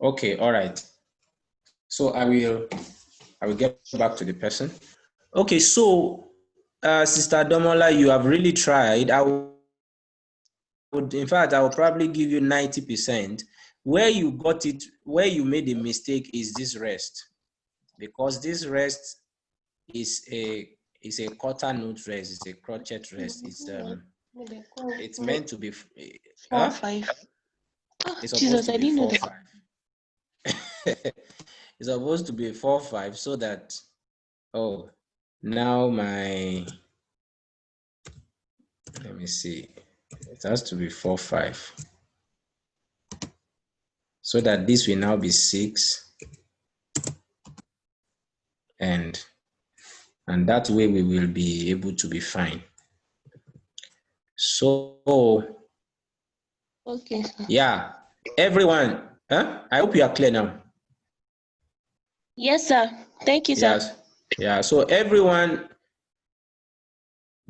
Okay, all right. So I will get back to the person. Okay, so Sister Domola, you have really tried. In fact, I will probably give you 90%. Where you got it, where you made a mistake is this rest, because this rest is a quarter note rest, it's a crotchet rest. It's meant to be 4, 5. It's supposed Jesus, to I be didn't know 4, that. 5. It's supposed to be 4, 5, so that now let me see. It has to be 4, 5. So that this will now be 6, and that way we will be able to be fine. So Okay. yeah, everyone, I hope you are clear now. Yes, sir. Thank you, sir. Yes. Yeah. So everyone,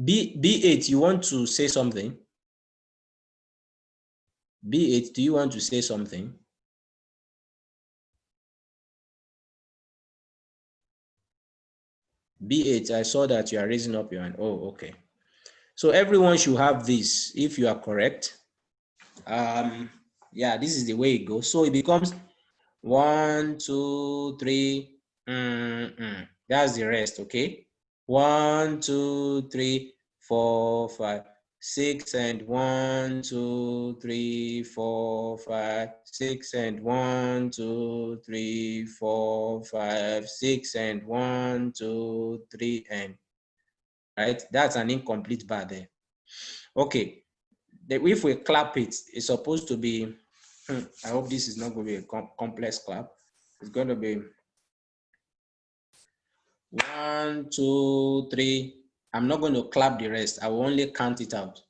B8, you want to say something? B8, do you want to say something? B8, I saw that you are raising up your hand. Oh, okay. So everyone should have this if you are correct. Yeah, this is the way it goes. So it becomes 1, 2, 3. That's the rest, okay? 1, 2, 3, 4, 5, 6, and 1, 2, 3, 4, 5, 6, and 1, 2, 3, 4, 5, 6, and 1, 2, 3, and right. That's an incomplete bar there. Okay. If we clap it, it's supposed to be. I hope this is not going to be a complex clap. It's going to be 1, 2, 3. I'm not going to clap the rest. I will only count it out.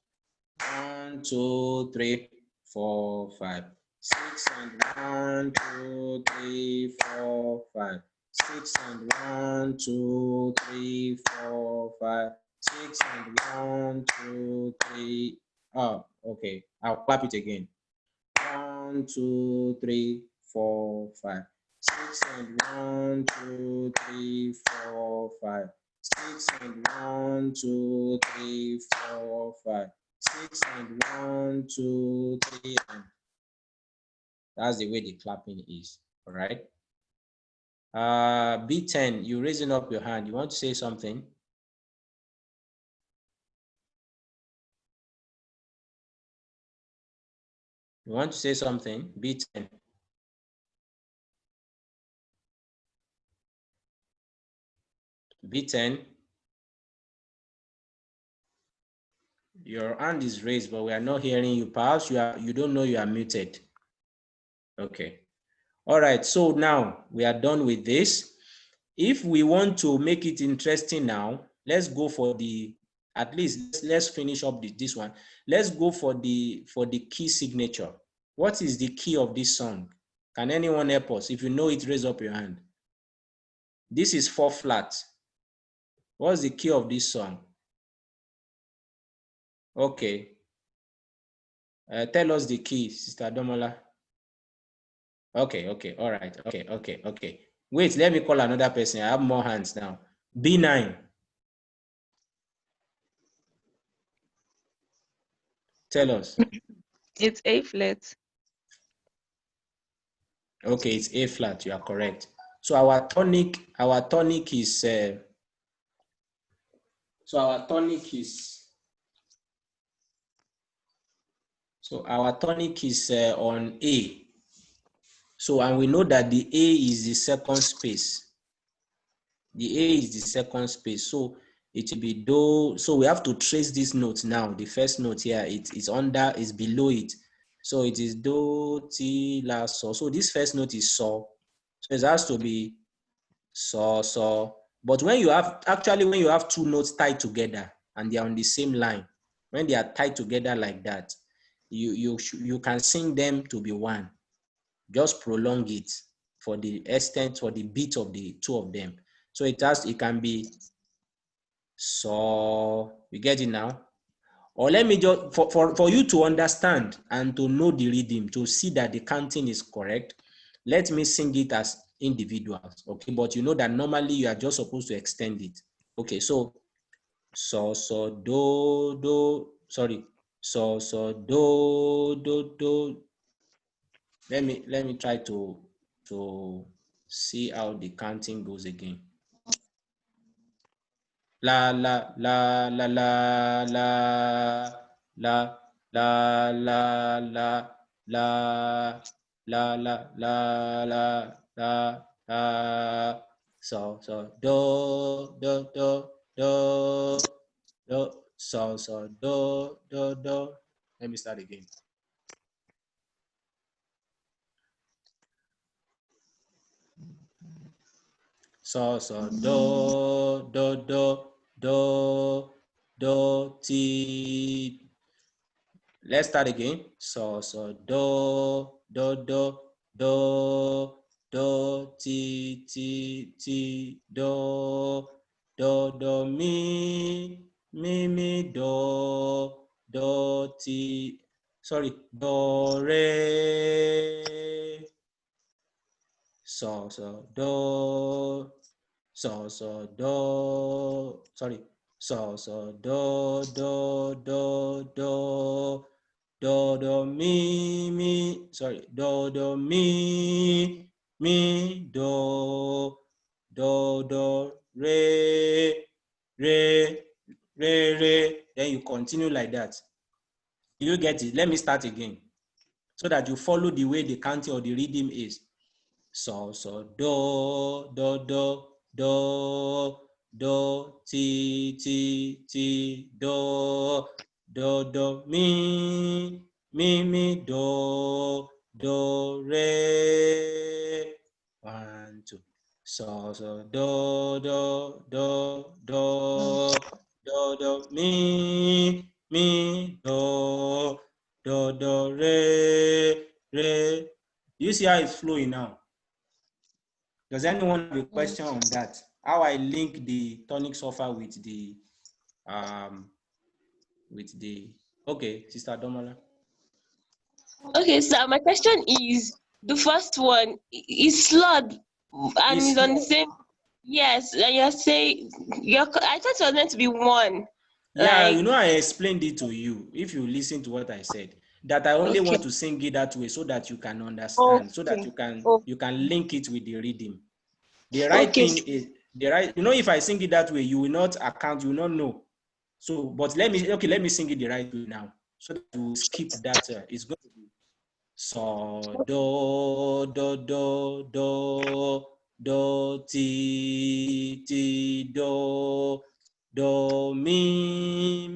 1, 2, 3, 4, 5, 6, and 1, 2, 3, 4, 5, 6, and 1, 2, 3, 4, 5, 6, and 1, 2, 3. Oh, okay. I'll clap it again. 1, 2, 3, 4, 5, 6, and 1, 2, 3, 4, 5, 6, and 1, 2, 3, 4, 5, 6, and 1, 2, 3, and that's the way the clapping is. All right. B10, you raising up your hand. You want to say something? You want to say something? B10. B10. Your hand is raised, but we are not hearing you. Perhaps you don't know you are muted. Okay. All right. So now we are done with this. If we want to make it interesting now, let's go for at least let's finish up this one. Let's go for the key signature. What is the key of this song? Can anyone help us? If you know it, raise up your hand. This is 4 flat. What's the key of this song? Okay. Tell us the key, Sister Domola. Okay. All right. Okay. Wait, let me call another person. I have more hands now. B9. Tell us. It's A flat. Okay, it's A flat. You are correct. So our tonic is on A. So, and we know that the A is the second space. The A is the second space. So it will be do. So we have to trace this note now. The first note here, it's below it. So it is do, ti, la, so. So this first note is so. So it has to be so, so. But when you have two notes tied together and they are on the same line, when they are tied together like that, you can sing them to be one. Just prolong it for the extent, for the beat of the two of them. So it can be so. You get it now? Or let me just, for you to understand and to know the rhythm, to see that the counting is correct, let me sing it as individuals, okay? But you know that normally you are just supposed to extend it. Okay, so do, do, sorry. So, do. Let me try to see how the counting goes again. La la la la la la la la la la la la la la la. So do do do do do. So do do do. Let me start again. So do do do do do ti. Let's start again. So do do do do do ti ti ti do do mi do ti. Sorry, do re. So do. So do. Sorry. So do do mi. Sorry, do mi do re. Then you continue like that. You get it? Let me start again so that you follow the way the counting or the rhythm is. So do ti do mi do re. 1 2. So do mi do re. You see how it's flowing now? Does anyone have a question on that? How I link the tonic sulfur with the okay, Sister Domola. Okay, so my question is, the first one is slurred and is on the same. Yes, and you're saying I thought it was meant to be one. Yeah, you know, I explained it to you. If you listen to what I said, that I only want to sing it that way so that you can understand, so that you can link it with the rhythm. The right thing is the right. You know, if I sing it that way, you will not account. You will not know. So, but let me sing it the right way now, so that you skip that. It's going to be so do ti do mi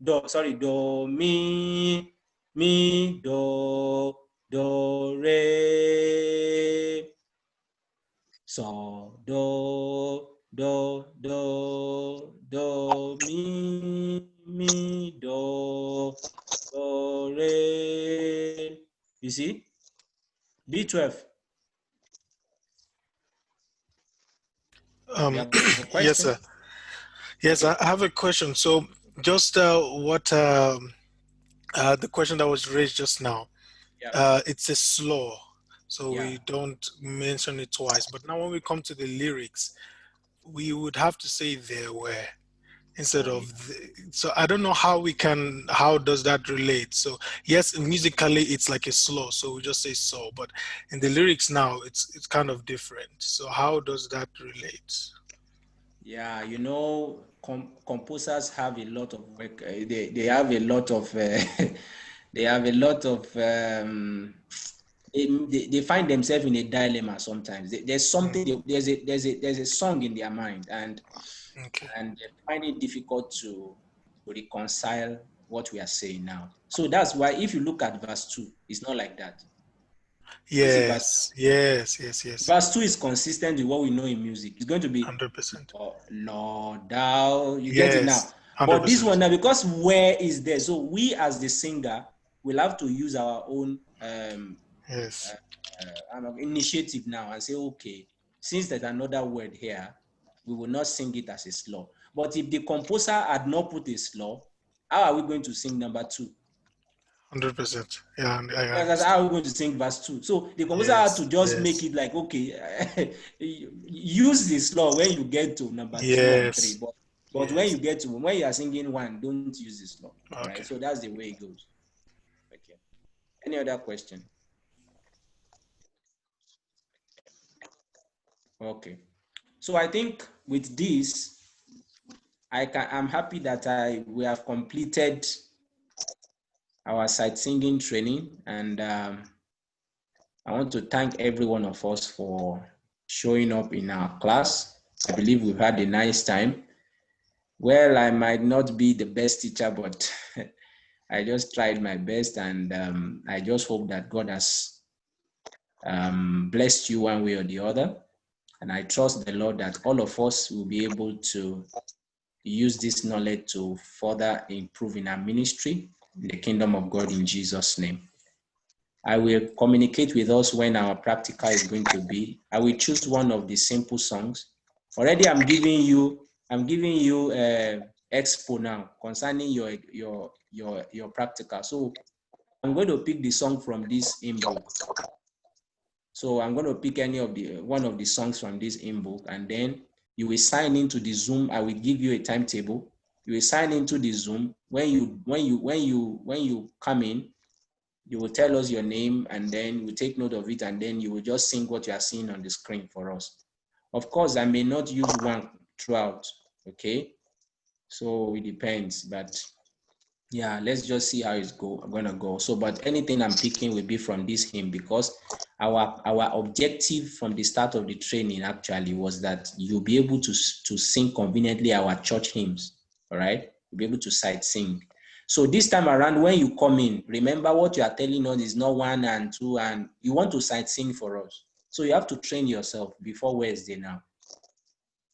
do. Sorry, do mi do re. So do mi do re. You see? B12. Yes, sir. Yes, I have a question. So just what the question that was raised just now, it's a slow. so we don't mention it twice. But now when we come to the lyrics, we would have to say there were instead of so I don't know how does that relate. So yes, musically it's like a slow, so we just say so, but in the lyrics now it's kind of different. So how does that relate? Yeah, you know, composers have a lot of work. They have a lot of they have a lot of they find themselves in a dilemma sometimes. There's something, there's a song in their mind, and they find it difficult to reconcile what we are saying now. So that's why if you look at verse 2, it's not like that. Yes. Verse 2 is consistent with what we know in music. It's going to be 100%. Lord, thou, you get it now. 100%. But this one now, because where is there? So we as the singer will have to use our own initiative now and say, okay, since there's another word here, we will not sing it as a slur. But if the composer had not put a slur, how are we going to sing number 2? 100%. Yeah, How are we going to sing verse 2? So the composer had to just make it like, okay, use the slur when you get to number 2 and 3. But when you get to, when you are singing 1, don't use the slur. Okay. Right? So that's the way it goes. Okay. Any other question? Okay. So I think with this, I'm happy that we have completed our sight singing training, and I want to thank every one of us for showing up in our class. I believe we've had a nice time. Well, I might not be the best teacher, but I just tried my best, and I just hope that God has blessed you one way or the other. And I trust the Lord that all of us will be able to use this knowledge to further improve in our ministry in the kingdom of God in Jesus' name. I will communicate with us when our practical is going to be. I will choose one of the simple songs. Already I'm giving you expo now concerning your practical. So I'm going to pick the song from this hymn book. So I'm going to pick one of the songs from this hymn book, and then you will sign into the Zoom. I will give you a timetable. You will sign into the Zoom. When you come in, you will tell us your name, and then we take note of it, and then you will just sing what you are seeing on the screen for us. Of course, I may not use one throughout, okay? So it depends, but yeah, let's just see how it's going to go. So, but anything I'm picking will be from this hymn, because our objective from the start of the training actually was that you'll be able to sing conveniently our church hymns, all right? You'll be able to sight sing. So this time around, when you come in, remember what you are telling us is not 1 and 2, and you want to sight sing for us. So you have to train yourself before Wednesday now.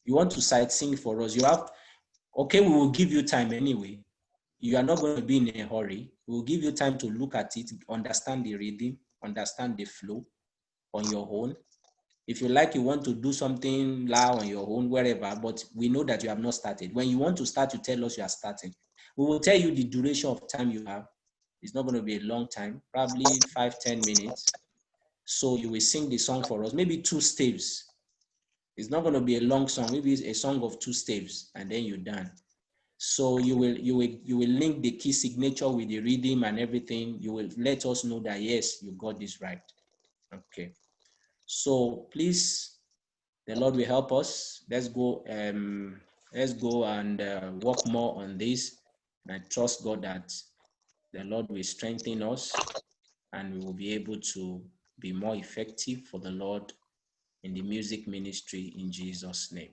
You want to sight sing for us. Okay, we will give you time anyway. You are not going to be in a hurry. We'll give you time to look at it, understand the rhythm, understand the flow on your own. If you like, you want to do something loud on your own, wherever, but we know that you have not started. When you want to start, you tell us you are starting. We will tell you the duration of time you have. It's not going to be a long time, probably 5-10 minutes. So you will sing the song for us, maybe 2 staves. It's not going to be a long song, maybe it's a song of 2 staves, and then you're done. So you will link the key signature with the rhythm and everything. You will let us know that yes, you got this right. Okay. So please, the Lord will help us. Let's go and work more on this. And I trust God that the Lord will strengthen us, and we will be able to be more effective for the Lord in the music ministry in Jesus' name.